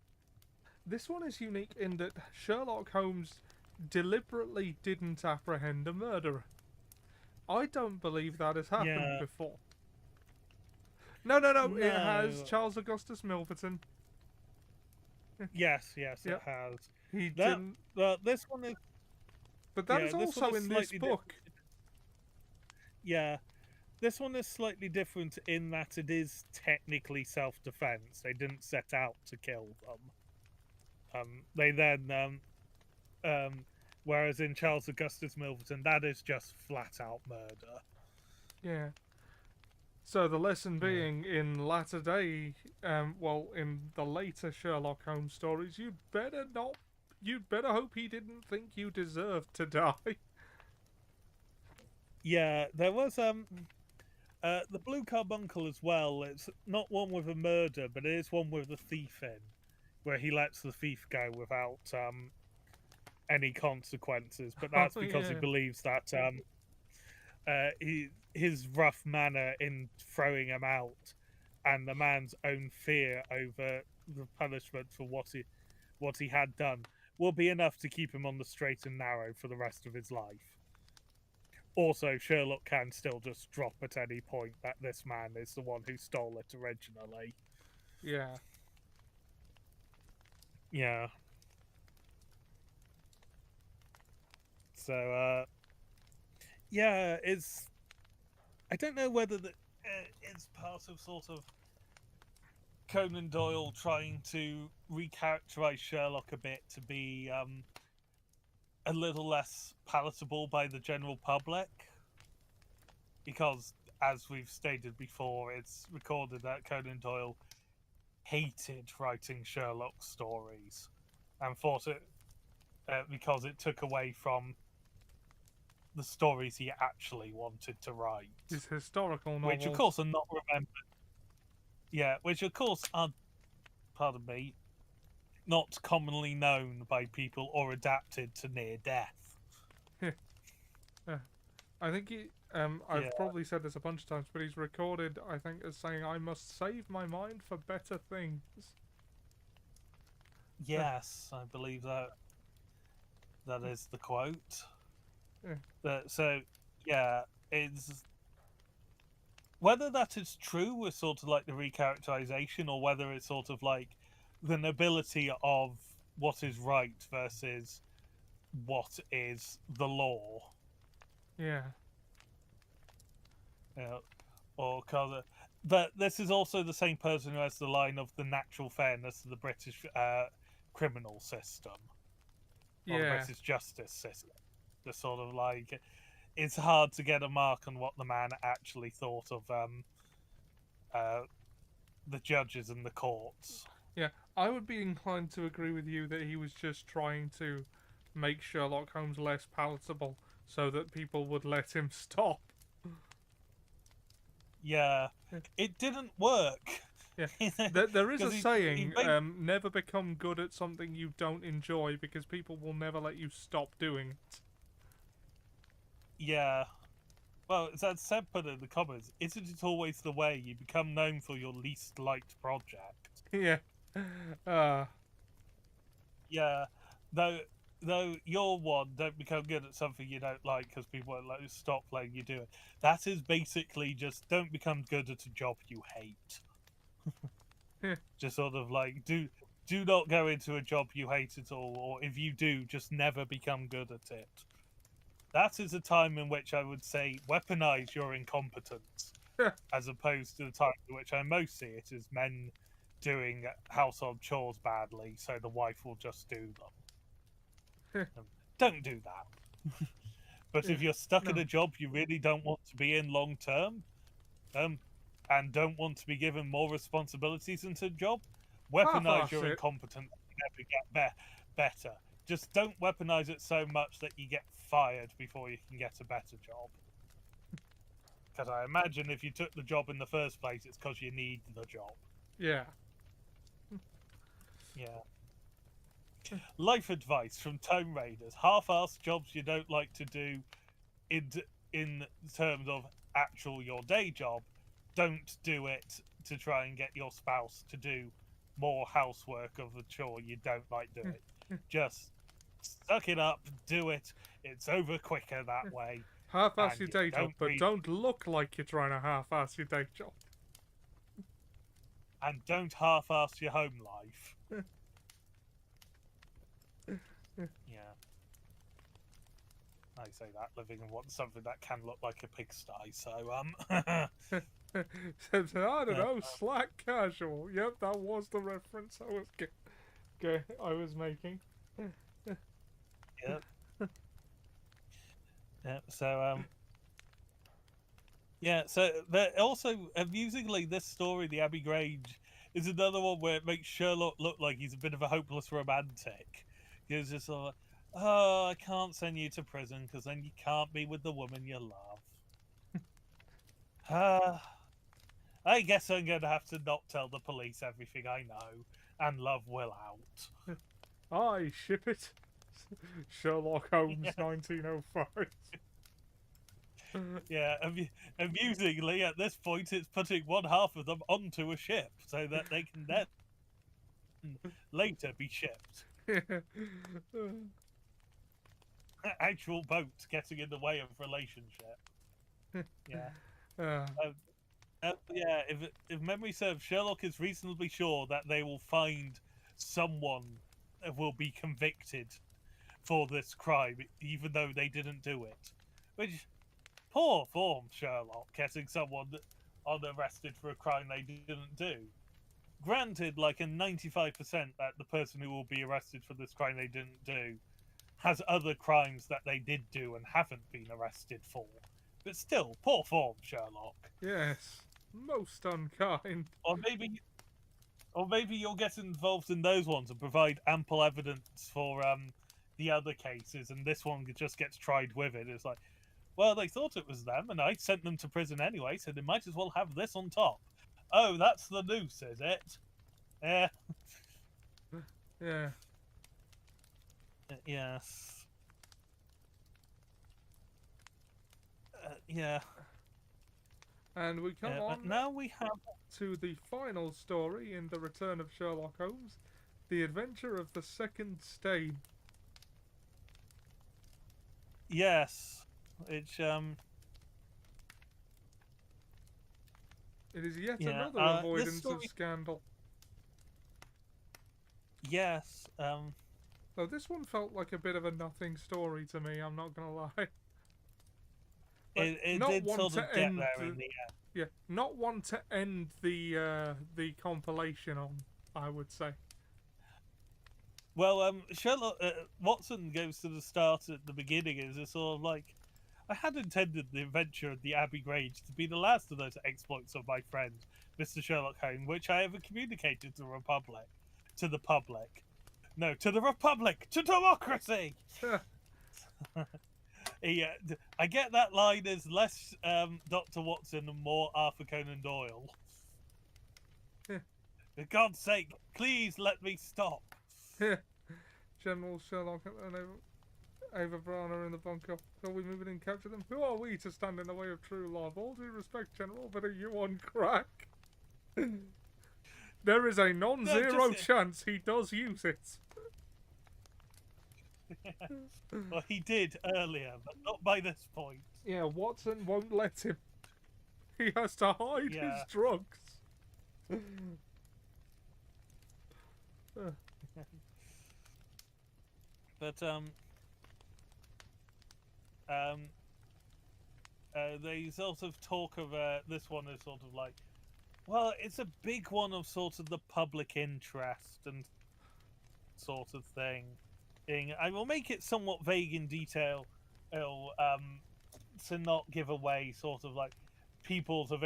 this one is unique in that Sherlock Holmes deliberately didn't apprehend a murderer. I don't believe that has happened before. No, it has. Charles Augustus Milverton. Yes, it has. He didn't. This one is. But that is also in this book. Yeah, this one is slightly different in that it is technically self-defense. They didn't set out to kill them. They then, whereas in Charles Augustus Milverton, that is just flat-out murder. Yeah. So the lesson being, in latter day, in the later Sherlock Holmes stories, you'd better hope he didn't think you deserved to die. Yeah, there was the Blue Carbuncle as well. It's not one with a murder, but it is one with a thief in, where he lets the thief go without any consequences. But that's because he believes that his rough manner in throwing him out, and the man's own fear over the punishment for what he had done, will be enough to keep him on the straight and narrow for the rest of his life. Also, Sherlock can still just drop at any point that this man is the one who stole it originally. Yeah. Yeah. So, it's... I don't know whether it's part of sort of Conan Doyle trying to recharacterize Sherlock a bit to be a little less palatable by the general public, because, as we've stated before, it's recorded that Conan Doyle hated writing Sherlock stories and thought it because it took away from the stories he actually wanted to write. His historical novels. Which, of course, are not remembered. Yeah, which, of course, are, pardon me, not commonly known by people or adapted to near death. I think I've probably said this a bunch of times, but he's recorded, I think, as saying, "I must save my mind for better things." Yes, I believe that is the quote. Yeah. So, yeah, it's whether that is true with sort of like the recharacterization, or whether it's sort of like the nobility of what is right versus what is the law. Yeah. Or cause but this is also the same person who has the line of the natural fairness of the British criminal system, or the British justice system. The sort of like, it's hard to get a mark on what the man actually thought of the judges and the courts. Yeah, I would be inclined to agree with you that he was just trying to make Sherlock Holmes less palatable so that people would let him stop. Yeah, it didn't work. Yeah, there is a saying, never become good at something you don't enjoy, because people will never let you stop doing it. Yeah. Well, that's said put in the comments. Isn't it always the way you become known for your least liked project? Yeah. Yeah. Though your one, don't become good at something you don't like because people won't let you stop letting you do it. That is basically just don't become good at a job you hate. Yeah. Just sort of like do not go into a job you hate at all, or if you do, just never become good at it. That is a time in which I would say weaponize your incompetence, as opposed to the time in which I most see it as men doing household chores badly, so the wife will just do them. Don't do that. But if you're stuck in a job you really don't want to be in long term, and don't want to be given more responsibilities into the job, weaponize your incompetence to never get better. Just don't weaponize it so much that you get fired before you can get a better job. Because I imagine if you took the job in the first place, it's because you need the job. Yeah. Yeah. Life advice from Tome Raiders. Half-assed jobs you don't like to do in terms of actual your day job. Don't do it to try and get your spouse to do more housework of a chore you don't like doing. Just suck it up, do it. It's over quicker that way. Half-ass your day job, but don't look like you're trying to half-ass your day job. And don't half-ass your home life. Yeah. I say that, living in something that can look like a pigsty, so, I don't know, slack casual. Yep, that was the reference I was making. Yep. Yeah, so, yeah, so also, amusingly, this story, the Abbey Grange, is another one where it makes Sherlock look like he's a bit of a hopeless romantic. He's just sort of like, oh, I can't send you to prison because then you can't be with the woman you love. I guess I'm going to have to not tell the police everything I know, and love will out. I ship it. Sherlock Holmes, 1905. Yeah, amusingly, at this point, it's putting one half of them onto a ship so that they can then later be shipped. Actual boats getting in the way of relationship. Yeah. Yeah, if memory serves, Sherlock is reasonably sure that they will find someone that will be convicted for this crime, even though they didn't do it. Which, poor form, Sherlock, getting someone arrested for a crime they didn't do. granted, like a 95% that the person who will be arrested for this crime they didn't do has other crimes that they did do and haven't been arrested for. But still, poor form, Sherlock. Yes. Most unkind. Or maybe you'll get involved in those ones and provide ample evidence for the other cases, and this one just gets tried with it. It's like, well, they thought it was them, and I sent them to prison anyway, so they might as well have this on top. Oh, that's the noose, is it? Yeah. Yeah. Yes. Yeah. And we come on now we have to the final story in The Return of Sherlock Holmes, The Adventure of the Second Stain. yes. It's It is yet Yeah, another this avoidance story- of scandal. yes. Though this one felt like a bit of a nothing story to me, I'm not gonna lie. It not did one sort to of get end there the- in the end. Yeah, not one to end the compilation on, I would say. Well, Sherlock Watson goes to the start at the beginning as a sort of like, I had intended the adventure of the Abbey Grange to be the last of those exploits of my friend, Mr. Sherlock Holmes, which I ever communicated to the Republic. No, to the Republic! To democracy! Yeah, I get that line as less Dr. Watson and more Arthur Conan Doyle. For God's sake, please let me stop. General Sherlock and Ava Brana in the bunker. Shall we move in and capture them? Who are we to stand in the way of true love? All due respect, General, but are you on crack? There is a non-zero chance he does use it. Well, he did earlier, but not by this point. Yeah, Watson won't let him. He has to hide Yeah. his drugs. But they sort of talk of this one as sort of like, well, it's a big one of sort of the public interest and sort of thing. I will make it somewhat vague in detail, to not give away sort of like people's of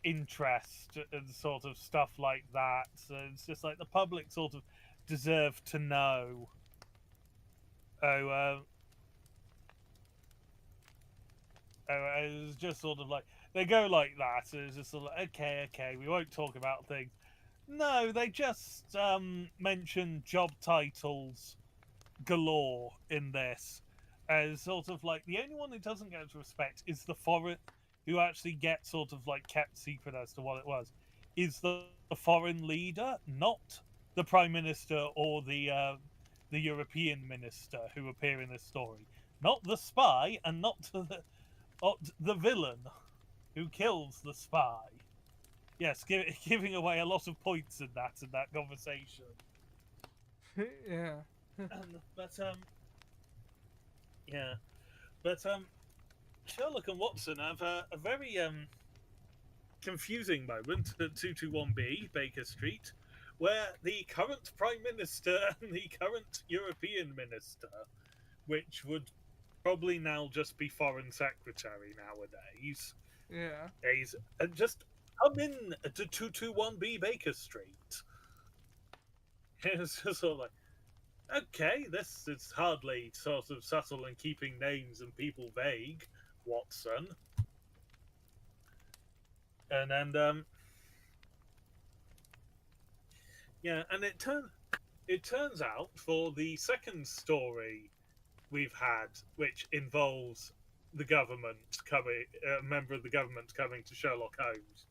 interest and sort of stuff like that. So it's just like the public sort of deserve to know. It's just sort of like they go like that. So it's just sort of like, okay, we won't talk about things. No, they just mention job titles galore in this. As sort of like the only one who doesn't get respect is the foreign, who actually gets sort of like kept secret as to what it was, is the foreign leader, not the prime minister or the European minister who appear in this story, not the spy, and not the villain who kills the spy. Yes, giving away a lot of points in that conversation. Yeah. But Sherlock and Watson have a very confusing moment at 221B Baker Street, where the current Prime Minister and the current European Minister, which would probably now just be Foreign Secretary nowadays, Yeah. is just come in to 221B Baker Street. It's just sort of like, okay, this is hardly sort of subtle and keeping names and people vague, Watson. And yeah, and it turns out for the second story we've had, which involves the government coming, a member of the government coming to Sherlock Holmes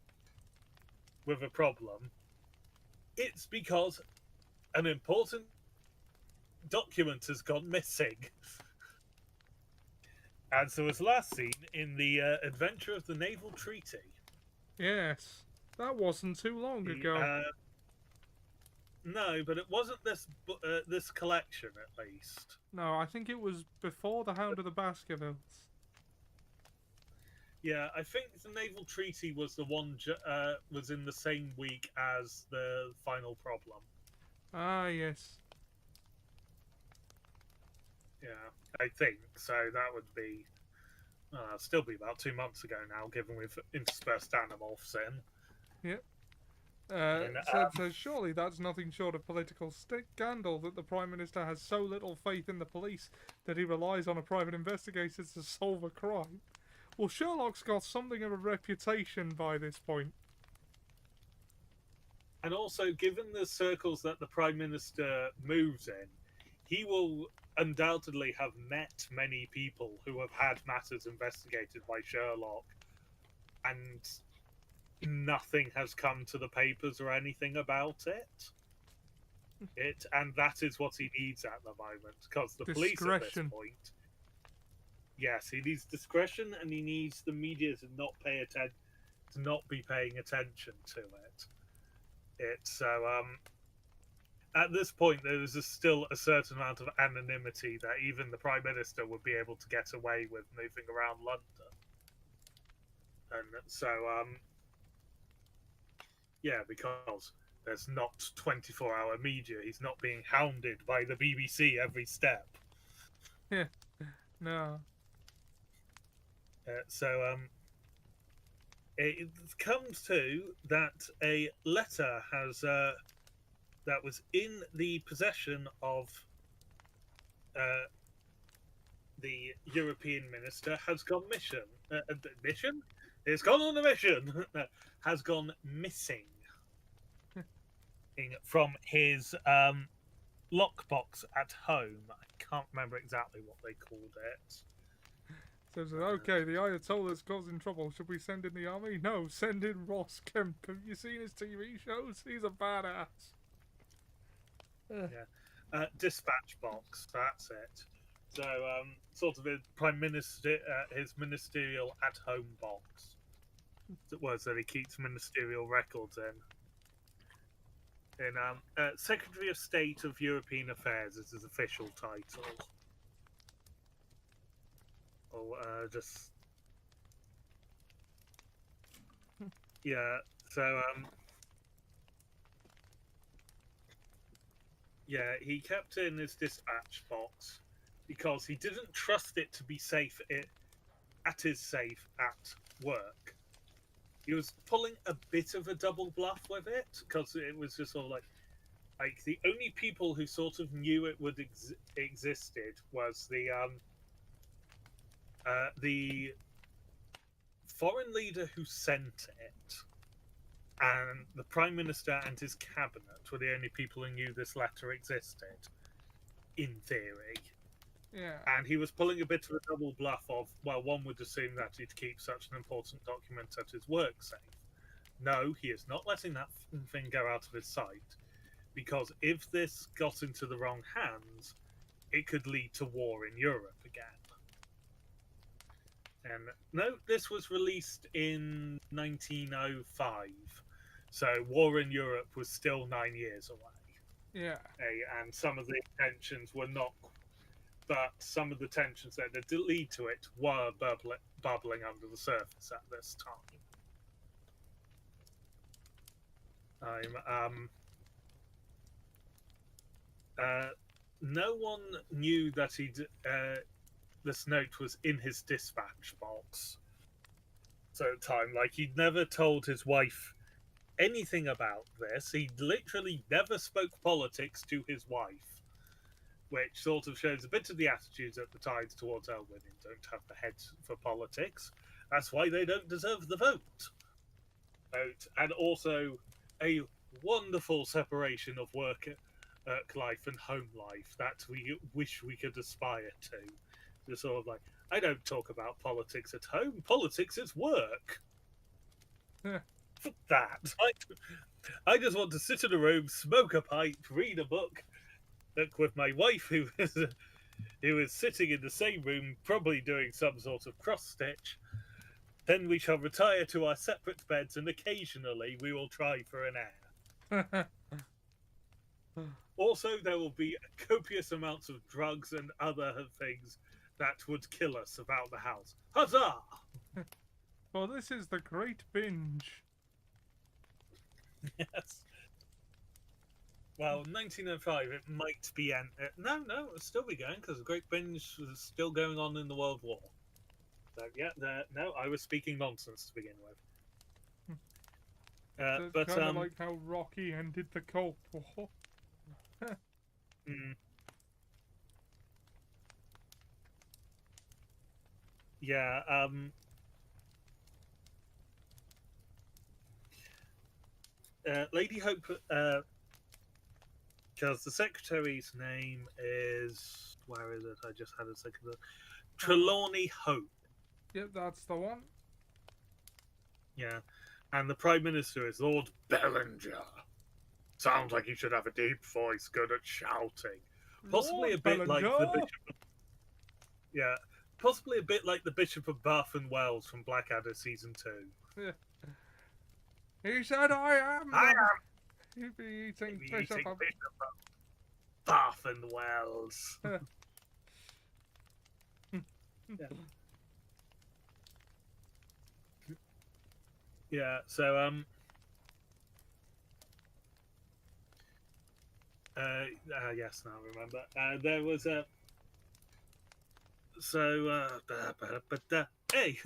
with a problem, it's because an important document has gone missing. And so was last seen in the Adventure of the Naval Treaty. Yes. That wasn't too long ago. No, but it wasn't this collection, at least. No, I think it was before The Hound of the Baskervilles. Yeah, I think the naval treaty was the one was in the same week as the final problem. Ah, yes. Yeah, I think so. That would be still be about 2 months ago now, given we've interspersed Animorphs in. Yep. And So surely that's nothing short of political scandal that the Prime Minister has so little faith in the police that he relies on a private investigator to solve a crime. Well, Sherlock's got something of a reputation by this point. and also, given the circles that the Prime Minister moves in, he will undoubtedly have met many people who have had matters investigated by Sherlock, and nothing has come to the papers or anything about it. And that is what he needs at the moment, because the police at this Discretion. point, yes, he needs discretion, and he needs the media to not be paying attention to it. At this point, there is still a certain amount of anonymity that even the Prime Minister would be able to get away with moving around London. And so, yeah, because there's not 24-hour media, he's not being hounded by the BBC every step. Yeah. No. It comes to that a letter has that was in the possession of the European minister has gone mission. It's gone on a mission. Has gone missing from his lockbox at home. I can't remember exactly what they called it. So okay, the Ayatollah's causing trouble. Should we send in the army? No, send in Ross Kemp. Have you seen his TV shows? He's a badass. Yeah, dispatch box. That's it. So, sort of a prime minister, his ministerial at-home box. It was that he keeps ministerial records in. Secretary of State of European Affairs is his official title. Or just yeah. So yeah, he kept it in his dispatch box because he didn't trust it to be safe at his safe at work. He was pulling a bit of a double bluff with it because it was just sort of like the only people who sort of knew it would existed was the foreign leader who sent it, and the Prime Minister and his cabinet were the only people who knew this letter existed, in theory. Yeah. And he was pulling a bit of a double bluff of, well, one would assume that he'd keep such an important document at his work safe. No, he is not letting that thing go out of his sight, because if this got into the wrong hands, it could lead to war in Europe again. And no, this was released in 1905, so war in Europe was still 9 years away. Yeah. And some of the tensions were not, but some of the tensions that did lead to it were bubbling under the surface at this time. No one knew that this note was in his dispatch box. So at the time, like, he'd never told his wife anything about this. He literally never spoke politics to his wife, which sort of shows a bit of the attitudes at the time towards how women don't have the head for politics. That's why they don't deserve the vote. And also a wonderful separation of work life and home life that we wish we could aspire to. Just sort of like, I don't talk about politics at home. Politics is work. For that. I just want to sit in a room, smoke a pipe, read a book, look with my wife who is sitting in the same room, probably doing some sort of cross stitch. Then we shall retire to our separate beds, and occasionally we will try for an air. Also, there will be copious amounts of drugs and other things that would kill us about the house. Huzzah! For this is the Great Binge. Yes. Well, 1905, it might be no, it'll still be going because the Great Binge was still going on in the World War. So yeah, no, I was speaking nonsense to begin with. So it's But kind of like how Rocky ended the Cold War. mm, yeah, Lady Hope, because the secretary's name is, where is it? I just had a second. Trelawney Hope. Yep, that's the one. Yeah, and the Prime Minister is Lord Bellinger. Sounds like he should have a deep voice, good at shouting. Possibly Lord a bit like the Bellinger? Bishop. Yeah, possibly a bit like the Bishop of Bath and Wells from Blackadder season 2. Yeah. He said, "I am." I am He'd be eating the Bishop eating of. Bishop of Bath and Wells. Yeah. Yeah. So yes, now I remember. There was a. So hey.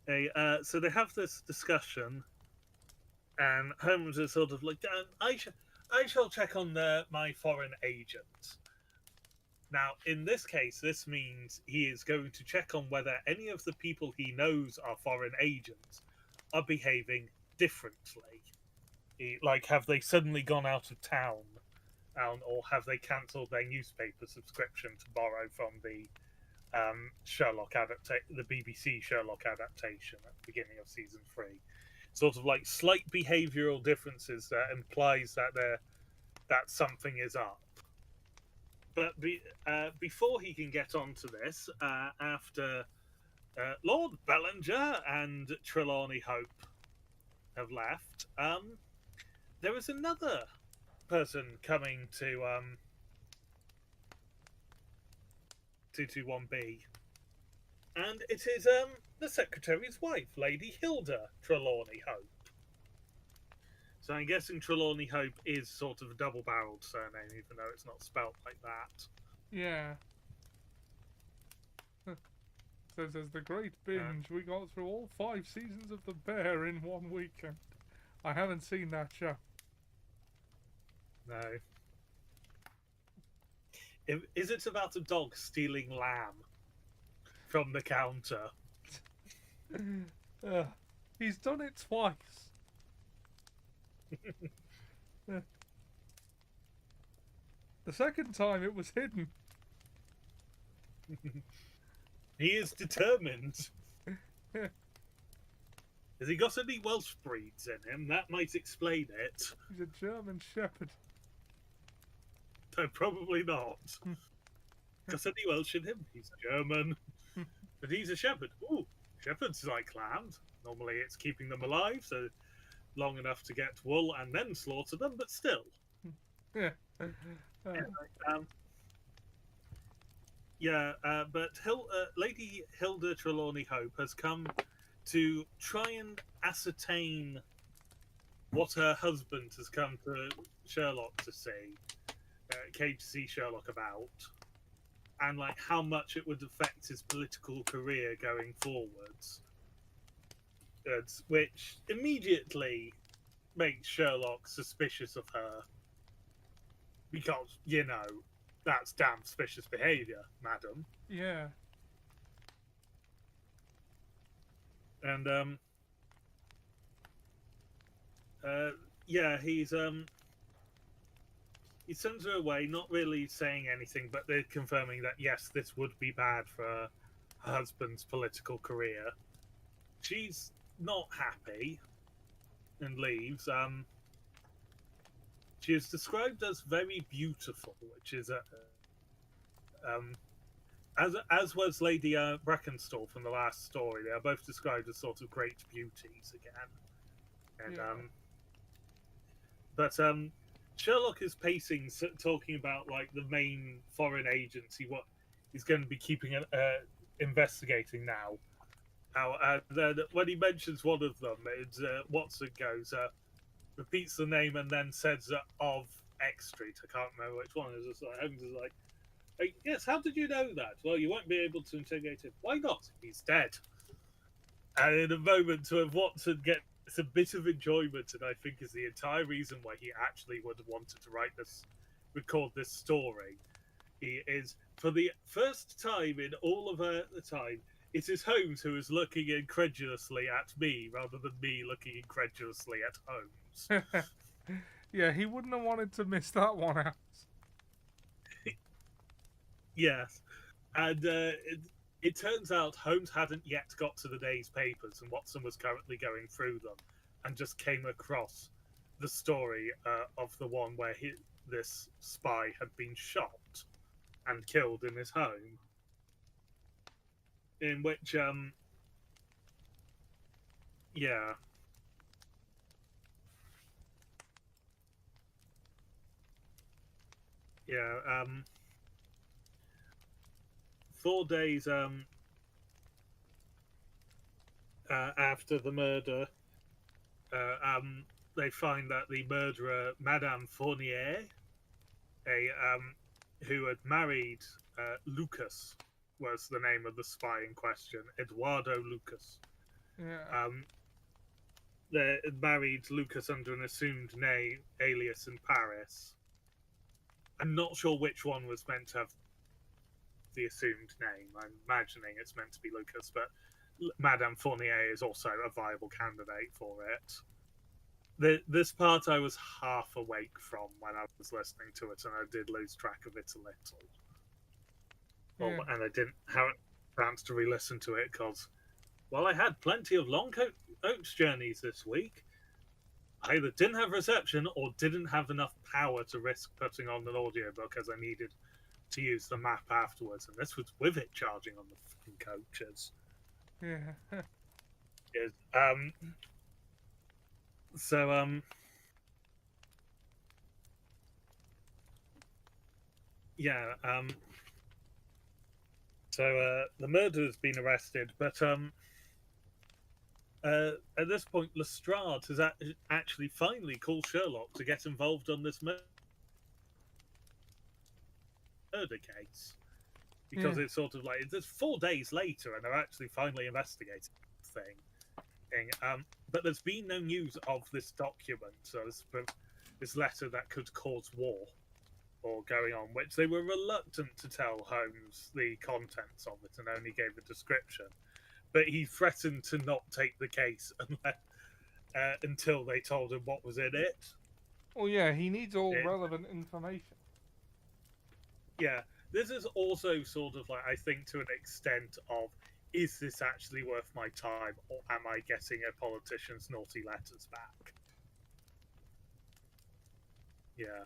Hey, so they have this discussion, and Holmes is sort of like, I shall check on my foreign agent. Now, in this case, this means he is going to check on whether any of the people he knows are foreign agents are behaving differently. Like, have they suddenly gone out of town, or have they cancelled their newspaper subscription to borrow from the Sherlock the BBC Sherlock adaptation at the beginning of season 3? Sort of like slight behavioural differences that implies that something is up. But before he can get onto this, after Lord Bellinger and Trelawney Hope have left, there is another person coming to 221B, and it is the secretary's wife, Lady Hilda Trelawney Hope. So I'm guessing Trelawney Hope is sort of a double-barreled surname, even though it's not spelt like that. Yeah. Says as the Great Binge, we got through all 5 seasons of The Bear in 1 weekend. I haven't seen that show. No. Is it about a dog stealing lamb from the counter? He's done it twice. The second time it was hidden. He is determined. Has he got any Welsh breeds in him? That might explain it. He's a German Shepherd. No, probably not. Got any Welsh in him? He's German. But he's a shepherd. Ooh, shepherds like lambs. Normally it's keeping them alive, so long enough to get wool and then slaughter them, but still. Yeah. But Lady Hilda Trelawney Hope has come to try and ascertain what her husband has come to Sherlock to see, came to see Sherlock about, and like how much it would affect his political career going forwards. Which immediately makes Sherlock suspicious of her, because, you know, that's damn suspicious behaviour, madam. Yeah. And he sends her away, not really saying anything, but they're confirming that yes, this would be bad for her husband's political career. She's not happy and leaves. She is described as very beautiful, which is as was Lady Brackenstall from the last story. They are both described as sort of great beauties again. And but Sherlock is pacing, talking about like the main foreign agents he's going to be keeping investigating now, And then when he mentions one of them, it's, Watson goes, repeats the name and then says of X Street. I can't remember which one. It's just like Holmes is like, hey, yes, how did you know that? Well, you won't be able to interrogate him. Why not? He's dead. And in a moment, Watson gets a bit of enjoyment, and I think is the entire reason why he actually would have wanted to record this story. He is, for the first time in all of the time, it is Holmes who is looking incredulously at me rather than me looking incredulously at Holmes. Yeah, he wouldn't have wanted to miss that one out. Yes. And it turns out Holmes hadn't yet got to the day's papers, and Watson was currently going through them and just came across the story of the one where this spy had been shot and killed in his home. In which, yeah. 4 days after the murder, they find that the murderer, Madame Fournier, who had married Lucas, was the name of the spy in question, Eduardo Lucas. Yeah. They had married Lucas under an assumed name, alias in Paris. I'm not sure which one was meant to have the assumed name. I'm imagining it's meant to be Lucas, but Madame Fournier is also a viable candidate for it. This part I was half awake from when I was listening to it, and I did lose track of it a little. Yeah. And I didn't have a chance to re-listen to it because, well, I had plenty of long coach journeys this week. I either didn't have reception or didn't have enough power to risk putting on an audiobook as I needed to use the map afterwards, and this was with it charging on the fucking coaches. Yeah. The murderer's been arrested, but at this point, Lestrade has actually finally called Sherlock to get involved on this murder case. Because it's sort of like, it's 4 days later and they're actually finally investigating the thing. But there's been no news of this document, so this letter that could cause war or going on, which they were reluctant to tell Holmes the contents of it and only gave a description. But he threatened to not take the case until they told him what was in it. Well, yeah, he needs all relevant information. Yeah, this is also sort of like, I think, to an extent of, is this actually worth my time, or am I getting a politician's naughty letters back? Yeah.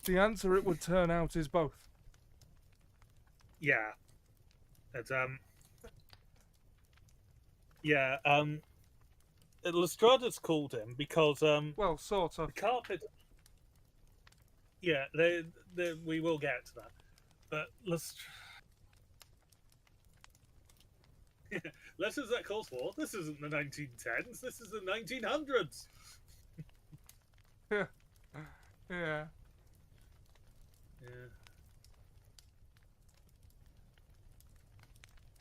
The answer, it would turn out, is both. Yeah. Lestrada's called him because well, sort of. the carpet. Yeah, we will get to that, but letters that calls for. This isn't the 1910s. This is the 1900s. Yeah. Yeah.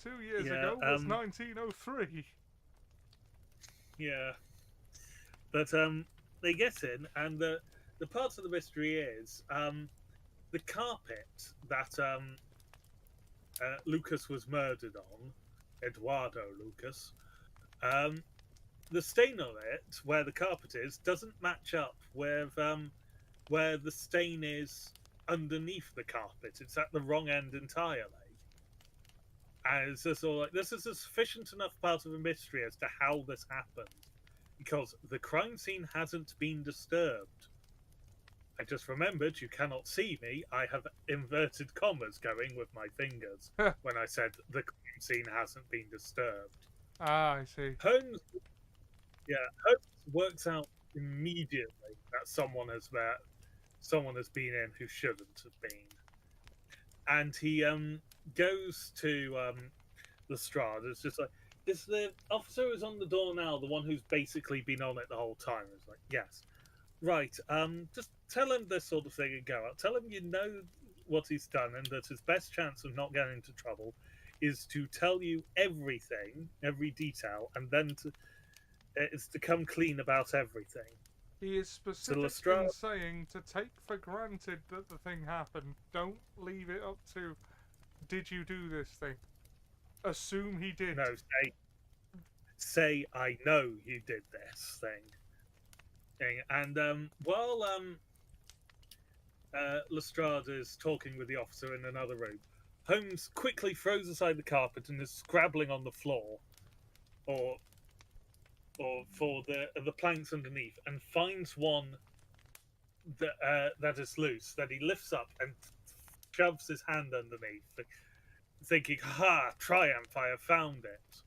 2 years ago was 1903. Yeah. But they get in, and the part of the mystery is the carpet that Lucas was murdered on, Eduardo Lucas, the stain on it, where the carpet is, doesn't match up with where the stain is underneath the carpet. It's at the wrong end entirely. And it's just all like, this is a sufficient enough part of a mystery as to how this happened, because the crime scene hasn't been disturbed. I just remembered, you cannot see me, I have inverted commas going with my fingers when I said the crime scene hasn't been disturbed. Ah, I see. Holmes works out immediately that someone has been in who shouldn't have been, and he goes to Lestrade. It's just like, is the officer who's on the door now the one who's basically been on it the whole time? It's like, yes. Right, just tell him this sort of thing and go out. Tell him you know what he's done and that his best chance of not getting into trouble is to tell you everything, every detail, and then it's to come clean about everything. He is specific in saying to take for granted that the thing happened. Don't leave it up to, did you do this thing? Assume he did. No, say I know you did this thing. And while Lestrade is talking with the officer in another room, Holmes quickly throws aside the carpet and is scrabbling on the floor, or for the planks underneath, and finds one that is loose that he lifts up and shoves his hand underneath, thinking, "Ha! Triumph! I have found it."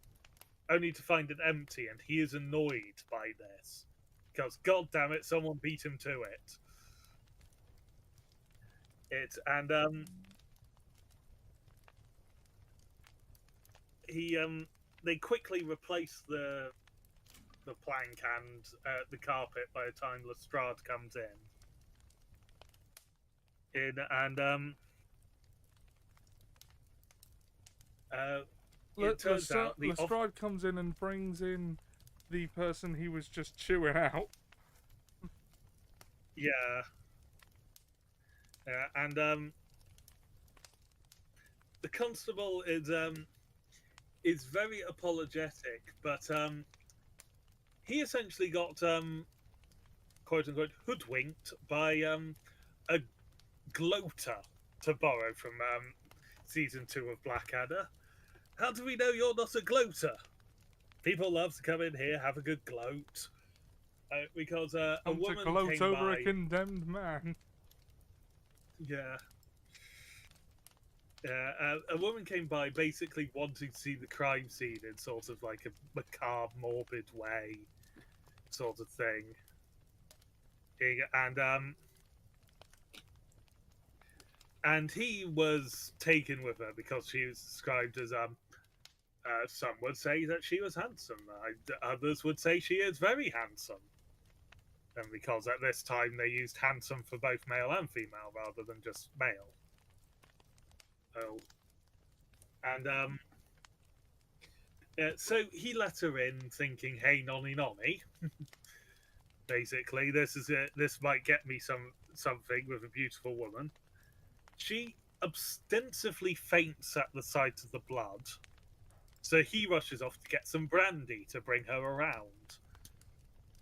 Only to find it empty, and he is annoyed by this. Because, God damn it, someone beat him to it. They quickly replace the plank and the carpet by the time Lestrade comes it turns out Lestrade comes in and brings in the person he was just chewing out. Yeah. And the constable is very apologetic, but he essentially got quote unquote hoodwinked by a gloater, to borrow from season 2 of Blackadder. How do we know you're not a gloater? People love to come in here, have a good gloat. Because a woman to gloat came over by. a condemned man. Yeah. A woman came by basically wanting to see the crime scene in sort of like a macabre, morbid way, sort of thing. And he was taken with her because she was described as some would say that she was handsome. Others would say she is very handsome. And because at this time they used handsome for both male and female rather than just male. Oh. And so he let her in thinking, hey, nonny nonny. Basically, this might get me something with a beautiful woman. She ostensibly faints at the sight of the blood. So he rushes off to get some brandy to bring her around.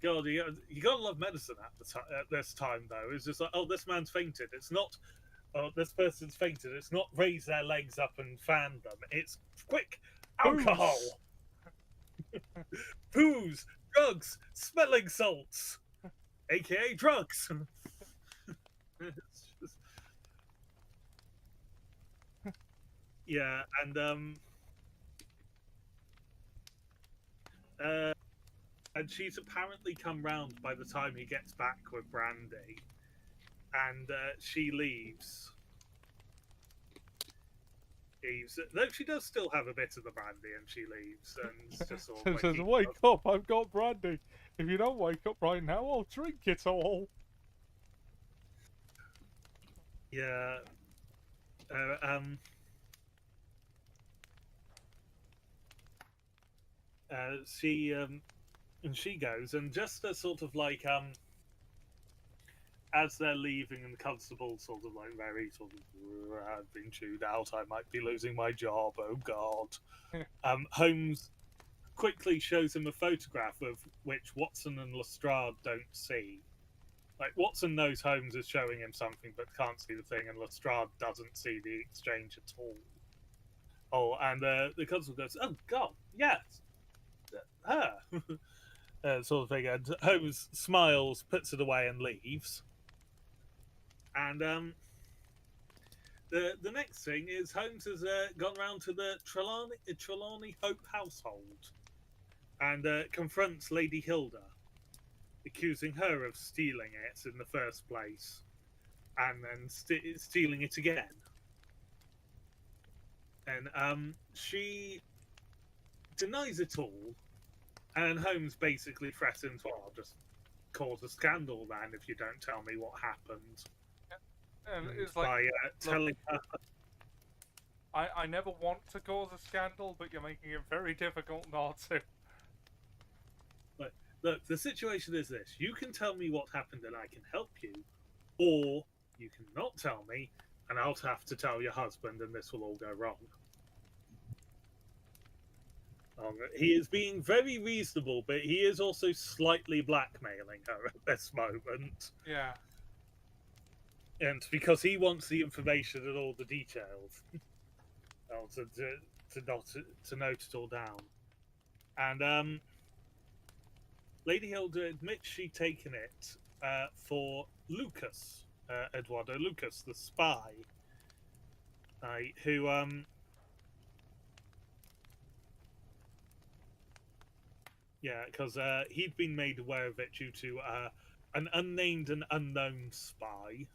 God, you gotta love medicine at this time, though. It's just like, oh, this man's fainted. It's not, oh, this person's fainted. It's not raise their legs up and fan them. It's quick alcohol, booze, drugs, smelling salts, aka drugs. It's just... Yeah, and she's apparently come round by the time he gets back with brandy, and she leaves. Though she does still have a bit of the brandy, and she leaves, and just sort of says, "Wake up! I've got brandy. If you don't wake up right now, I'll drink it all." Yeah. She goes, and just as sort of like as they're leaving, and the constable sort of like very sort of, I've been chewed out, I might be losing my job, oh god. Holmes quickly shows him a photograph of which Watson and Lestrade don't see. Like, Watson knows Holmes is showing him something but can't see the thing, and Lestrade doesn't see the exchange at all. Oh, and the constable goes, oh god, yes, her. Sort of thing, and Holmes smiles, puts it away, and leaves. And the next thing is Holmes has gone round to the Trelawney Hope household and confronts Lady Hilda, accusing her of stealing it in the first place, and then stealing it again. And she denies it all, and Holmes basically threatens, well, I'll just cause a scandal then if you don't tell me what happened. And And it's like, by telling her... I never want to cause a scandal, but you're making it very difficult not to. Look, the situation is this. You can tell me what happened and I can help you, or you can not tell me and I'll have to tell your husband and this will all go wrong. He is being very reasonable, but he is also slightly blackmailing her at this moment. Yeah. And because he wants the information and all the details. To note it all down. And Lady Hilda admits she'd taken it for Lucas, Eduardo Lucas, the spy, who because he'd been made aware of it due to an unnamed and unknown spy.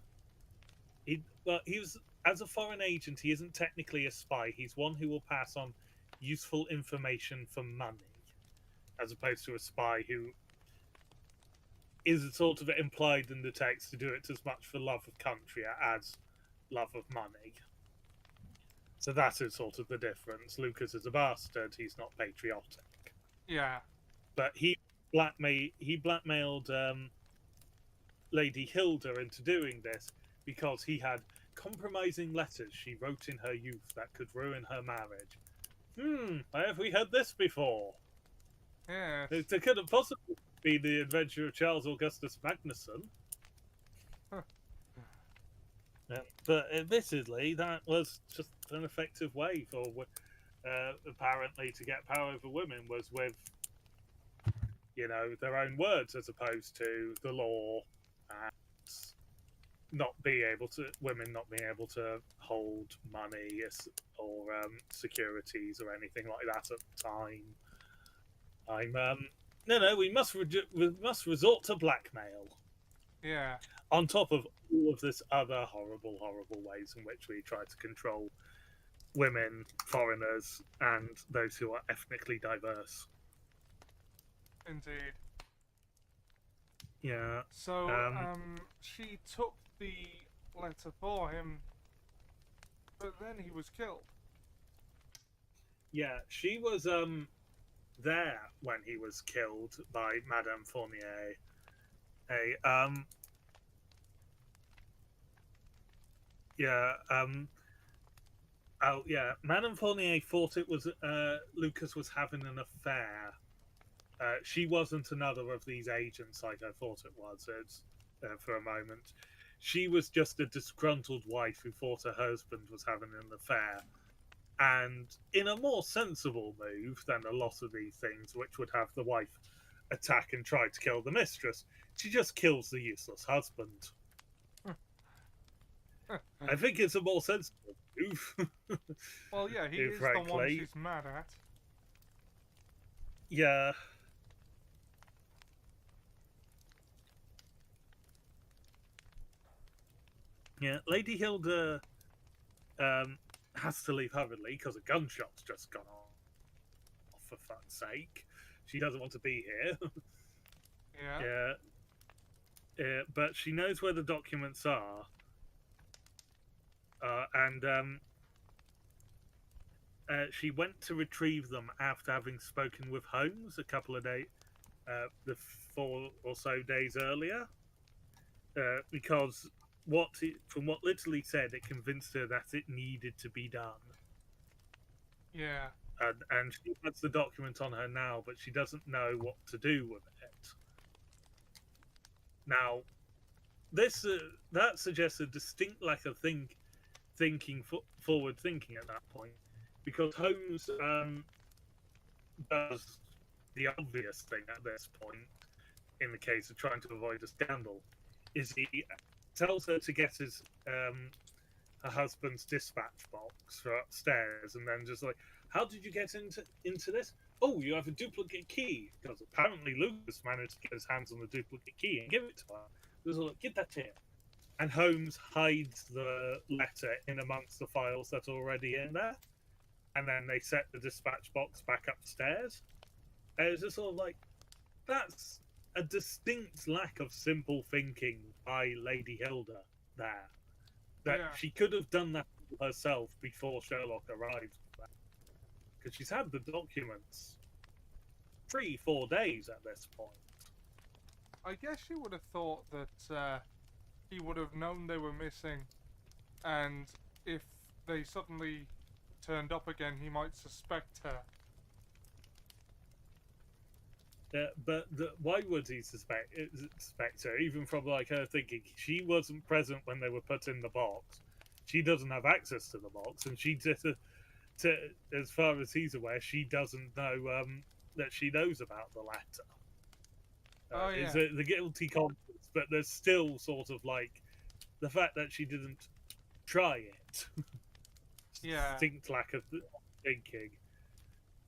He was, as a foreign agent, he isn't technically a spy. He's one who will pass on useful information for money, as opposed to a spy who is sort of implied in the text to do it as much for love of country as love of money. So that is sort of the difference. Lucas is a bastard. He's not patriotic. Yeah. But he blackmailed Lady Hilda into doing this because he had compromising letters she wrote in her youth that could ruin her marriage. Have we heard this before? Yes. It couldn't possibly be the adventure of Charles Augustus Magnuson. Huh. But admittedly, that was just an effective way for apparently to get power over women, was with their own words as opposed to the law and women not being able to hold money or securities or anything like that at the time. We must resort to blackmail. Yeah. On top of all of this other horrible ways in which we try to control women, foreigners, and those who are ethnically diverse. Indeed. Yeah. So, she took the letter for him, but then he was killed. Yeah, she was there when he was killed by Madame Fournier. Madame Fournier thought it was Lucas was having an affair. She wasn't another of these agents like I thought it was for a moment. She was just a disgruntled wife who thought her husband was having an affair. And in a more sensible move than a lot of these things, which would have the wife attack and try to kill the mistress, she just kills the useless husband. I think it's a more sensible move. Well, yeah, he is the one she's mad at. Yeah. Yeah, Lady Hilda has to leave hurriedly because a gunshot's just gone off, for fuck's sake. She doesn't want to be here. Yeah. But she knows where the documents are. And she went to retrieve them after having spoken with Holmes a couple of days, the 4 or so days earlier. Because from what literally said, it convinced her that it needed to be done. Yeah. And she has the document on her now, but she doesn't know what to do with it. Now, that suggests a distinct lack of forward thinking at that point, because Holmes does the obvious thing at this point, in the case of trying to avoid a scandal, is he tells her to get her husband's dispatch box for upstairs, and then just like, how did you get into this? Oh, you have a duplicate key, because apparently Lucas managed to get his hands on the duplicate key and give it to her. He was like, get that here. And Holmes hides the letter in amongst the files that are already in there. and then they set the dispatch box back upstairs. And it was just sort of like, that's a distinct lack of simple thinking by Lady Hilda there. That she could have done that herself before Sherlock arrived. Because she's had the documents 3-4 days at this point. I guess she would have thought that he would have known they were missing, and if they suddenly turned up again, he might suspect her. But why would he suspect her? Even from like her thinking, she wasn't present when they were put in the box. She doesn't have access to the box, and she just, as far as he's aware, she doesn't know that she knows about the letter. It's the guilty conscience, but there's still sort of like the fact that she didn't try it. Distinct lack of thinking.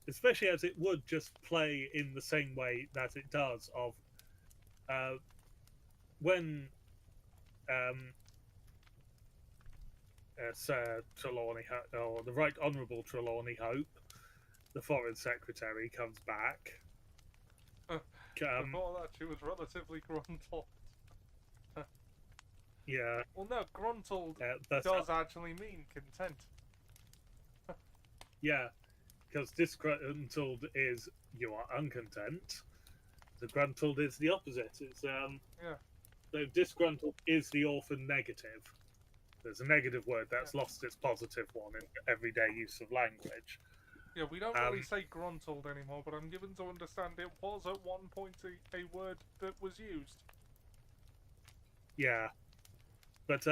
Especially as it would just play in the same way that it does of when Sir Trelawney, or the Right Honourable Trelawney Hope, the Foreign Secretary, comes back. Before that, she was relatively gruntled. Yeah. Well, no, gruntled does actually mean content. Yeah. Because disgruntled is you are uncontent. The gruntled is the opposite. It's So disgruntled is the orphan negative. There's a negative word that's lost its positive one in everyday use of language. Yeah, we don't really say gruntled anymore, but I'm given to understand it was at one point a word that was used. Yeah, but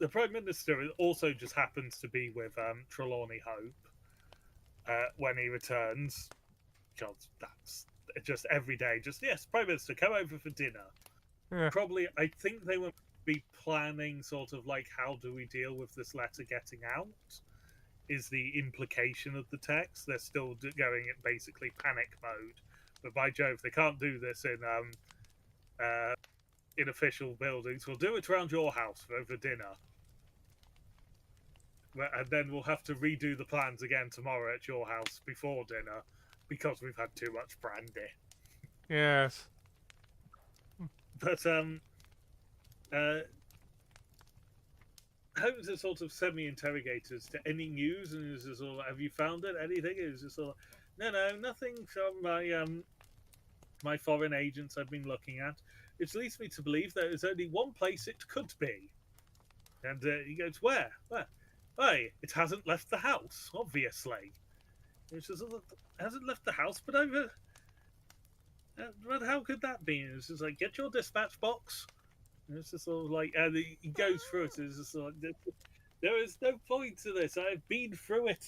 the Prime Minister also just happens to be with Trelawney Hope when he returns, because that's just every day. Just, yes, Prime Minister, come over for dinner. Yeah. Probably, I think they will be planning sort of like, how do we deal with this letter getting out? Is the implication of the text. They're still going in basically panic mode. But by Jove, they can't do this in official buildings. We'll do it around your house over dinner. And then we'll have to redo the plans again tomorrow at your house before dinner because we've had too much brandy. Yes. But Holmes is sort of semi-interrogated to any news, and is just sort of, have you found it? Anything? It was just sort of, no, nothing from my foreign agents I've been looking at. Which leads me to believe there is only one place it could be. And he goes, where? Hey, it hasn't left the house, obviously. It's just, it hasn't left the house, but over. But how could that be? It's just like, get your dispatch box. And it's just sort of like, and he goes through it. It's just like, there is no point to this. I've been through it.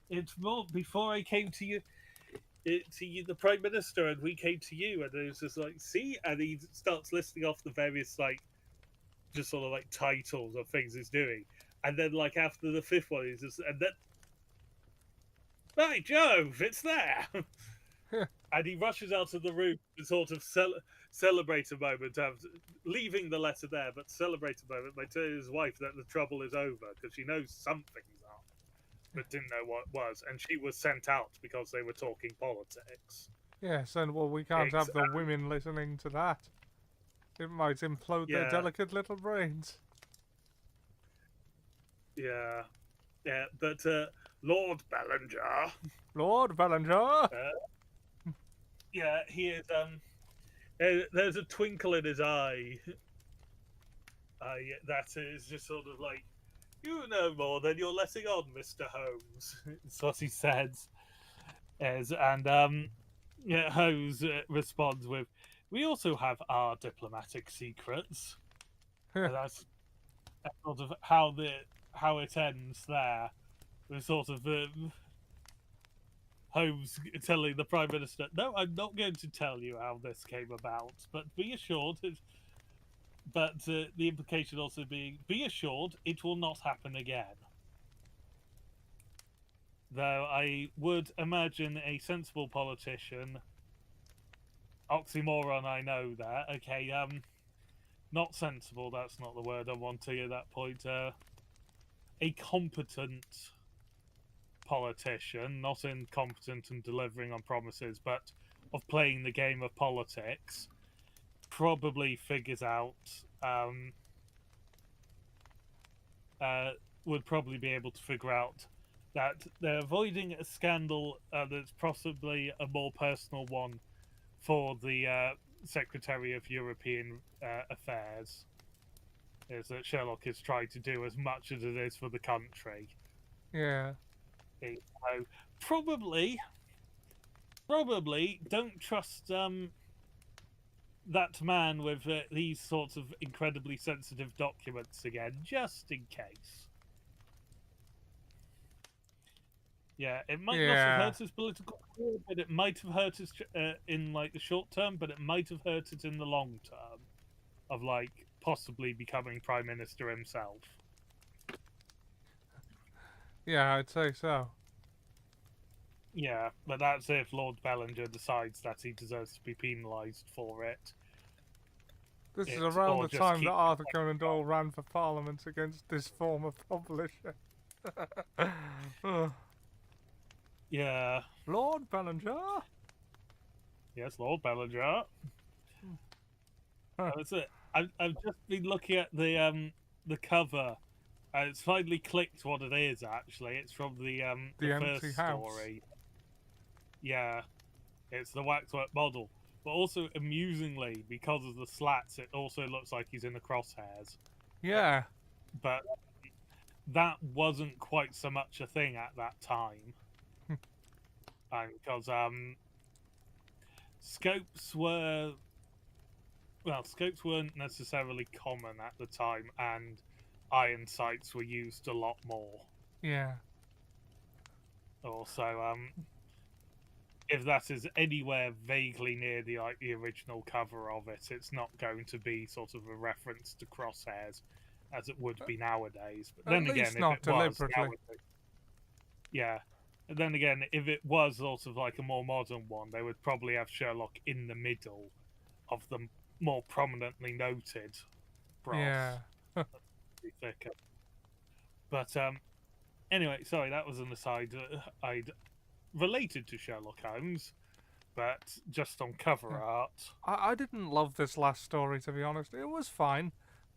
It's more before I came to you, the Prime Minister, and we came to you, and it was just like, see, and he starts listing off the various like, just sort of like titles of things he's doing, and then like after the fifth one, he's just, and then, by Jove, it's there. And he rushes out of the room to sort of celebrate a moment, leaving the letter there, but celebrate a moment by telling his wife that the trouble is over, because she knows something's up, but didn't know what it was, and she was sent out because they were talking politics. Yes, and well, we can't have the women listening to that. It might implode their delicate little brains. Yeah, but Lord Bellinger... Lord Bellinger? Yeah, he is. There's a twinkle in his eye. That is just sort of like, you know more than you're letting on, Mr. Holmes. That's what he says. And Holmes responds with, "We also have our diplomatic secrets." And that's sort of how it ends there. With sort of Holmes telling the Prime Minister, "No, I'm not going to tell you how this came about, but be assured." But the implication also being, be assured it will not happen again. Though I would imagine a sensible politician, oxymoron, I know that. Okay, not sensible. That's not the word I'm wanting at that point. a competent politician, not incompetent and delivering on promises, but of playing the game of politics, probably figures out, would probably be able to figure out that they're avoiding a scandal that's possibly a more personal one for the Secretary of European Affairs. Is that Sherlock is trying to do as much as it is for the country. Yeah. So probably don't trust that man with these sorts of incredibly sensitive documents again, just in case. Yeah, it might not have hurt his political career, but it might have hurt his in like the short term, but it might have hurt it in the long term, of like possibly becoming prime minister himself. Yeah, I'd say so. Yeah, but that's if Lord Bellinger decides that he deserves to be penalised for it. This is around the time that Arthur Conan Doyle ran for Parliament against this form of publisher. Yeah. Lord Bellinger? Yes, Lord Bellinger. That's it. I've just been looking at the cover. It's finally clicked what it is. Actually, it's from the first story. Yeah, it's the waxwork model. But also, amusingly, because of the slats, it also looks like he's in the crosshairs. Yeah. But that wasn't quite so much a thing at that time. Because scopes weren't necessarily common at the time, and iron sights were used a lot more. Yeah. Also, if that is anywhere vaguely near the original cover of it, it's not going to be sort of a reference to crosshairs as it would be nowadays. But then again, if it was nowadays, yeah. And then again, if it was sort of like a more modern one, they would probably have Sherlock in the middle of the more prominently noted brass. Yeah. Thicker. But anyway, sorry, that was an aside. I'd related to Sherlock Holmes, but just on cover art. I didn't love this last story, to be honest. It was fine,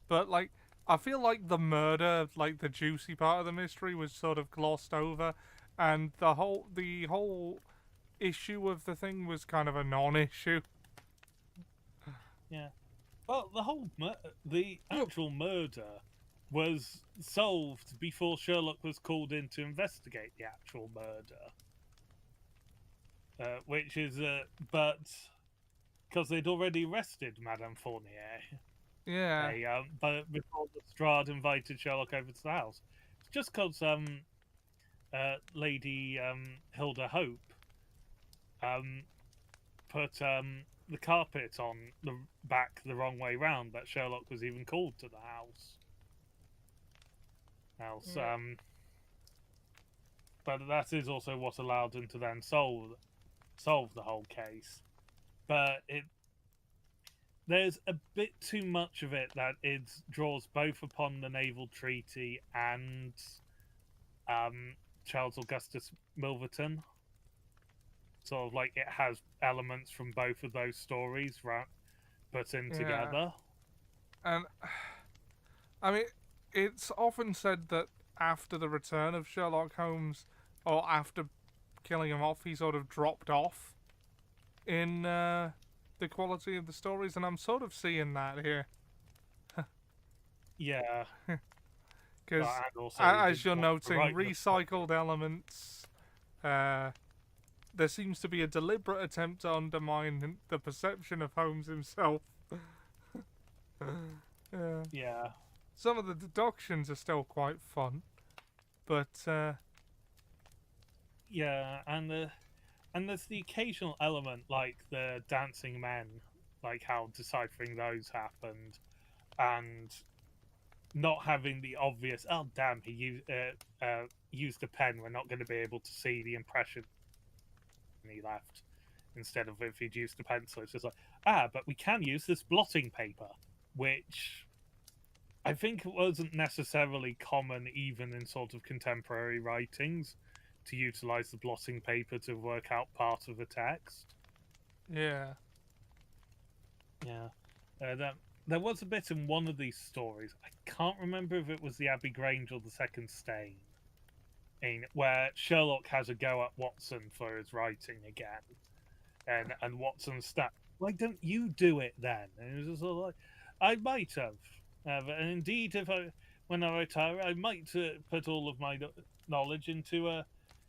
but like I feel like the murder, like the juicy part of the mystery, was sort of glossed over, and the whole issue of the thing was kind of a non-issue. Yeah. Well, the actual murder was solved before Sherlock was called in to investigate the actual murder. Which is, but because they'd already arrested Madame Fournier. Yeah. But before Lestrade invited Sherlock over to the house, it's just because Lady Hilda Hope put the carpet on the back the wrong way round that Sherlock was even called to the house. But that is also what allowed him to then solve the whole case. But there's a bit too much of it that it draws both upon the naval treaty and Charles Augustus Milverton. Sort of like it has elements from both of those stories put in together. And I mean, it's often said that after the return of Sherlock Holmes, or after killing him off, he sort of dropped off in the quality of the stories, and I'm sort of seeing that here. Yeah. Because, as you're noting, recycled elements, there seems to be a deliberate attempt to undermine the perception of Holmes himself. Yeah. Some of the deductions are still quite fun, but yeah, and there's the occasional element like the dancing men, like how deciphering those happened, and not having the obvious "oh damn, he used a pen, we're not going to be able to see the impression he left," instead of if he'd used a pencil, it's just like but we can use this blotting paper, which I think it wasn't necessarily common even in sort of contemporary writings to utilize the blotting paper to work out part of a text. Yeah. Yeah. There was a bit in one of these stories. I can't remember if it was the Abbey Grange or the Second Stain, where Sherlock has a go at Watson for his writing again, and Watson's stat. Why don't you do it then? And it was just sort of like, I might have, and indeed, when I retire, I might put all of my knowledge into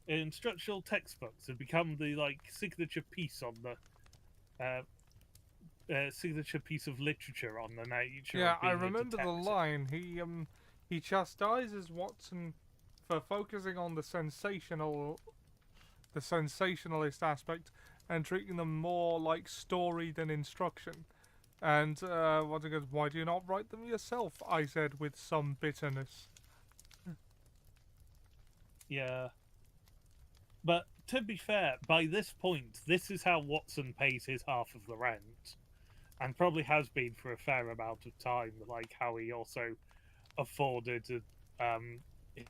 instructional textbooks and become the signature piece on the signature piece of literature on the nature Yeah, of I being a remember the detective. line. He chastises Watson for focusing on the sensationalist aspect and treating them more like story than instruction. And Watson goes, "Why do you not write them yourself?" I said with some bitterness. Yeah. But to be fair, by this point, this is how Watson pays his half of the rent, and probably has been for a fair amount of time. Like how he also afforded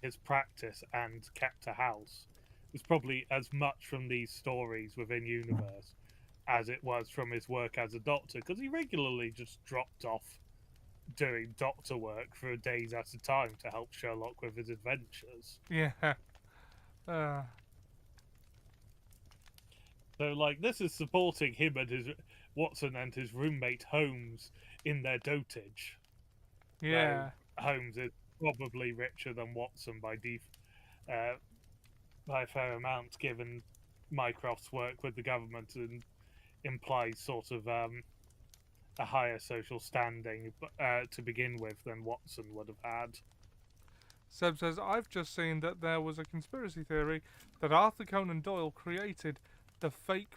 his practice and kept a house. It was probably as much from these stories within universe as it was from his work as a doctor, because he regularly just dropped off doing doctor work for days at a time to help Sherlock with his adventures. Yeah. Uh, So, like, this is supporting him and his Watson and his roommate Holmes in their dotage. yeah. Though Holmes is probably richer than Watson uh, by a fair amount, given Mycroft's work with the government and implies sort of a higher social standing to begin with than Watson would have had. Seb says, "I've just seen that there was a conspiracy theory that Arthur Conan Doyle created the fake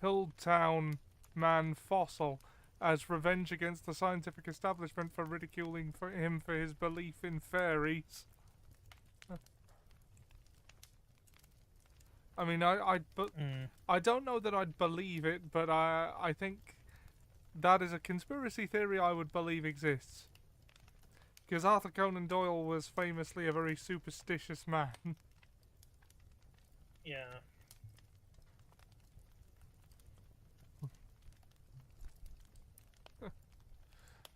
Piltown Man fossil as revenge against the scientific establishment for ridiculing him for his belief in fairies." I mean, I don't know that I'd believe it, but I think that is a conspiracy theory I would believe exists. Because Arthur Conan Doyle was famously a very superstitious man. Yeah.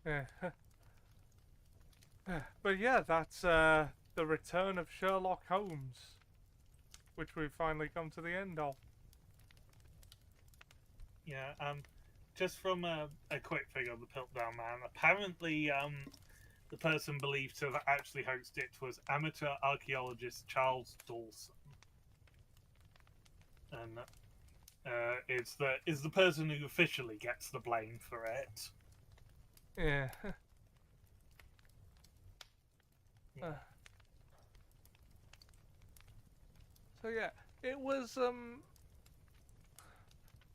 Yeah. But yeah, that's the return of Sherlock Holmes, which we've finally come to the end of. Yeah, just from a quick thing on the Piltdown Man, apparently the person believed to have actually hosted it was amateur archaeologist Charles Dawson. And is the person who officially gets the blame for it. Yeah. So yeah, it was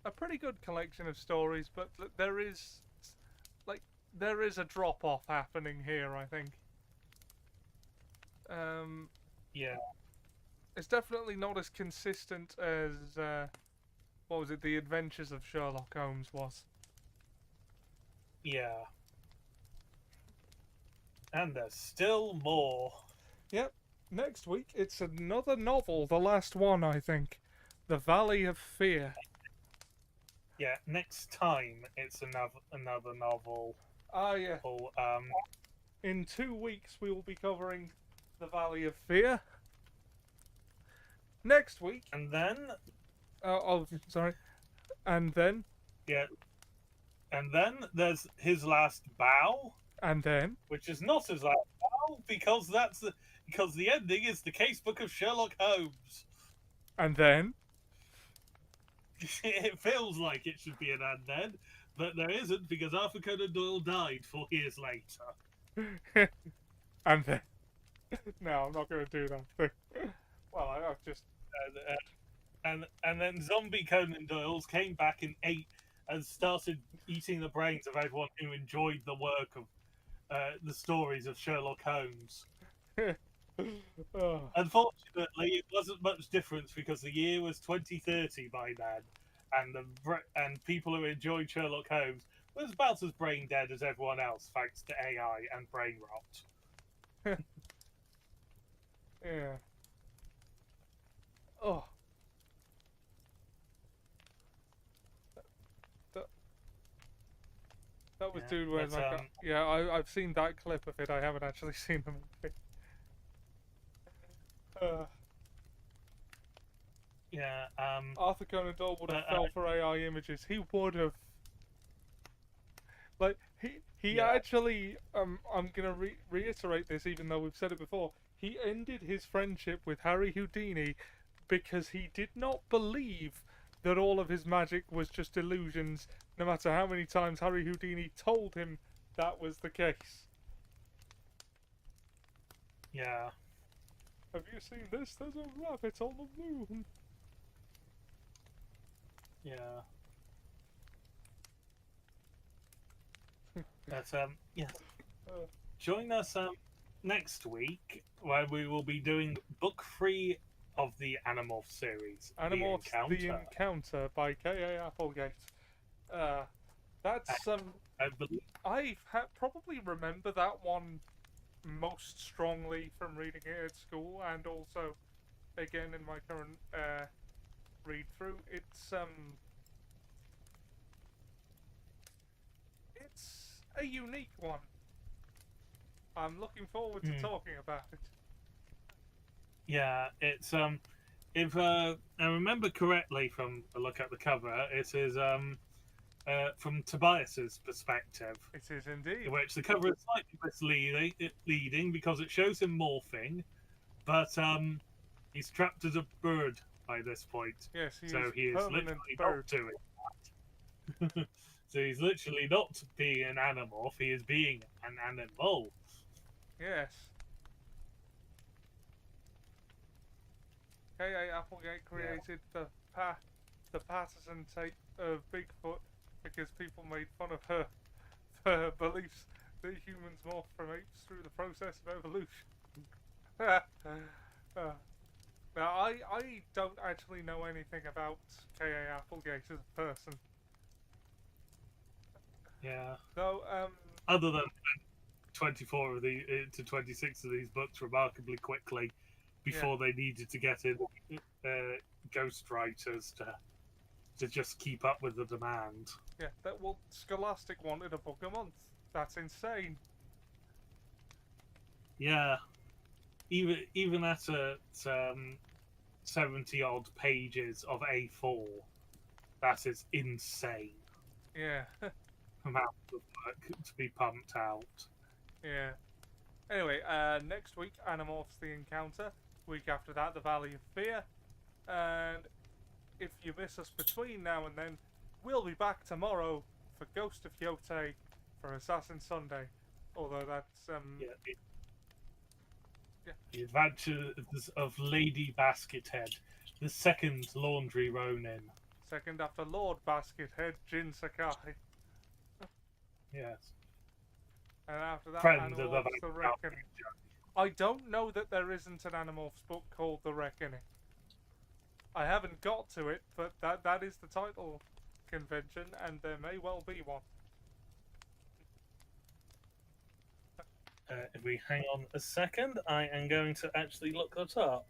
a pretty good collection of stories, but there is a drop off happening here, I think. Yeah. It's definitely not as consistent as what was it, The Adventures of Sherlock Holmes was. Yeah. And there's still more. Yep. Next week it's another novel, the last one, I think. The Valley of Fear. Yeah, next time it's another novel. Ah, yeah. Or, In 2 weeks we will be covering The Valley of Fear. Next week. and then Sorry. And then. yeah, and then there's His Last Bow, And then. which is not His Last Bow because the ending is the casebook of Sherlock Holmes. And then. It feels like it should be an and then, but there isn't because Arthur Conan Doyle died 4 years later. And then. No, I'm not going to do that. Well, I've just. And then zombie Conan Doyle's came back and ate and started eating the brains of everyone who enjoyed the work of the stories of Sherlock Holmes. Oh. Unfortunately, it wasn't much difference because the year was 2030 by then, and people who enjoyed Sherlock Holmes was about as brain dead as everyone else, thanks to AI and brain rot. Yeah. Oh. That, that was Yeah, Dude, Where's My Car? Yeah, I've seen that clip of it. I haven't actually seen the movie. Yeah. Arthur Conan Doyle would have But fell for AI images. He would have. Like he yeah, actually I'm gonna reiterate this even though we've said it before. He ended his friendship with Harry Houdini because he did not believe that all of his magic was just illusions, no matter how many times Harry Houdini told him that was the case. yeah, Have you seen this? There's a rabbit on the moon. yeah. But yeah. Uh, Join us next week where we will be doing book 3 of the Animorph series, Animorphs: The The Encounter. Encounter by K.A. Applegate. That's I believe. I probably remember that one most strongly from reading it at school, and also again in my current read through. It's a unique one. I'm looking forward to talking about it. Yeah, it's if I remember correctly from a look at the cover, it is from Tobias's perspective, It is indeed. in which the cover is slightly misleading because it shows him morphing, but he's trapped as a bird by this point. Yes, he So is he is permanent literally bird. not doing that. So he's literally not being an animorph, he is being an animal. Yes. K.A. Applegate created the Patterson tape of Bigfoot because people made fun of her beliefs that humans morph from apes through the process of evolution. Now, I don't actually know anything about K.A. Applegate as a person. Yeah. Though, Other than 24 of the to 26 of these books remarkably quickly before they needed to get in ghostwriters to just keep up with the demand. yeah, Scholastic wanted a book a month. That's insane. Yeah, even at 70 odd pages of A4, that is insane Yeah, amount of work to be pumped out. yeah. Anyway, next week, Animorphs: The Encounter. Week after that, The Valley of Fear. And if you miss us between now and then, we'll be back tomorrow for Ghost of Yote for Assassin Sunday. Although that's The Adventures of Lady Baskethead, the second Laundry Ronin. second after Lord Baskethead, Jin Sakai. Yes. And after that, Friend of Animorphs: the The Reckoning. I don't know that there isn't an Animorphs book called The Reckoning. I haven't got to it, but that is the title convention, and there may well be one. If we hang on a second, I am going to actually look that up.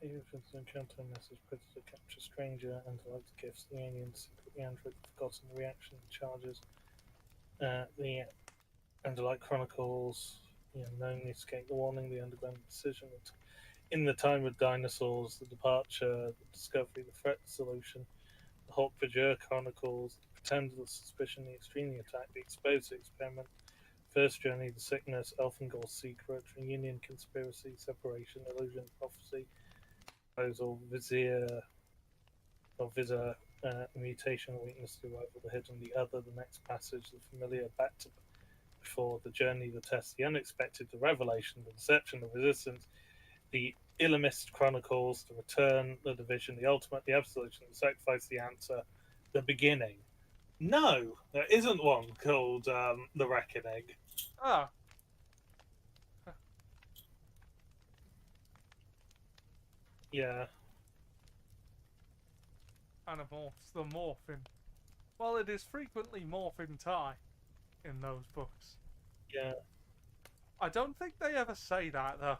Agents encounter a massive predator, capture stranger, and like the gifts, the aliens, secretly android, forgotten the reaction charges. The Underlight Chronicles, the unknown, the escape, the warning, the underground decision. In the time of dinosaurs, the departure, the discovery, the threat, the solution. The Hawk Vajur Chronicles, the pretender, the suspicion, the extremely attack, the exposed, the experiment. First journey, the sickness, Elfingor's secret, reunion, conspiracy, separation, illusion, prophecy. Proposal, Vizier, or Visor, mutation, weakness, the arrival, the hidden, the other, the next passage, the familiar, back to for the journey, the test, the unexpected, the revelation, the deception, the resistance, the Illimist Chronicles, the return, the division, the ultimate, the absolution, the sacrifice, the answer, the beginning. No, there isn't one called the Reckoning. Ah. Yeah. Animorphs, the morphin. Well, it is frequently morphin tie in those books. Yeah. I don't think they ever say that, though.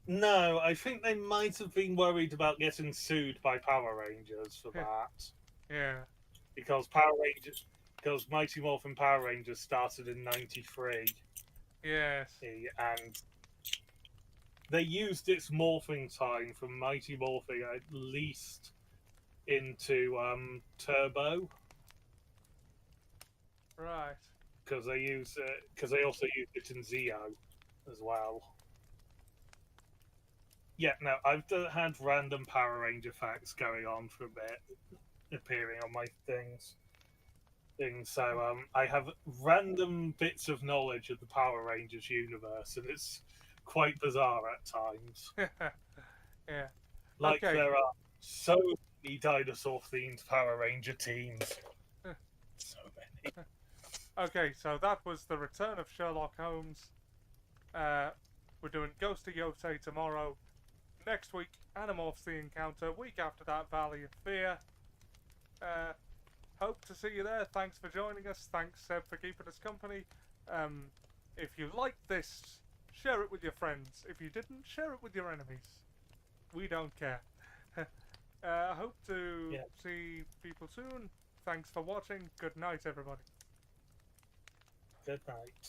No, I think they might have been worried about getting sued by Power Rangers for that. Yeah. Because Mighty Morphin Power Rangers started in '93. Yes. And they used its morphing time from Mighty Morphin at least into Turbo. Right. Because they also used it in Zeo as well. Yeah, no, I've had random Power Ranger facts going on for a bit, appearing on my things. So I have random bits of knowledge of the Power Rangers universe, and it's quite bizarre at times. Yeah. Like Okay. there are so many dinosaur-themed Power Ranger teams. So many. Okay, so that was the return of Sherlock Holmes. We're doing Ghost of Yotei tomorrow. Next week, Animorphs the Encounter. Week after that, Valley of Fear. Hope to see you there. Thanks for joining us. Thanks, Seb, for keeping us company. If you liked this, share it with your friends. If you didn't, share it with your enemies. We don't care. I hope to see people soon. Thanks for watching. Good night, everybody. Good night.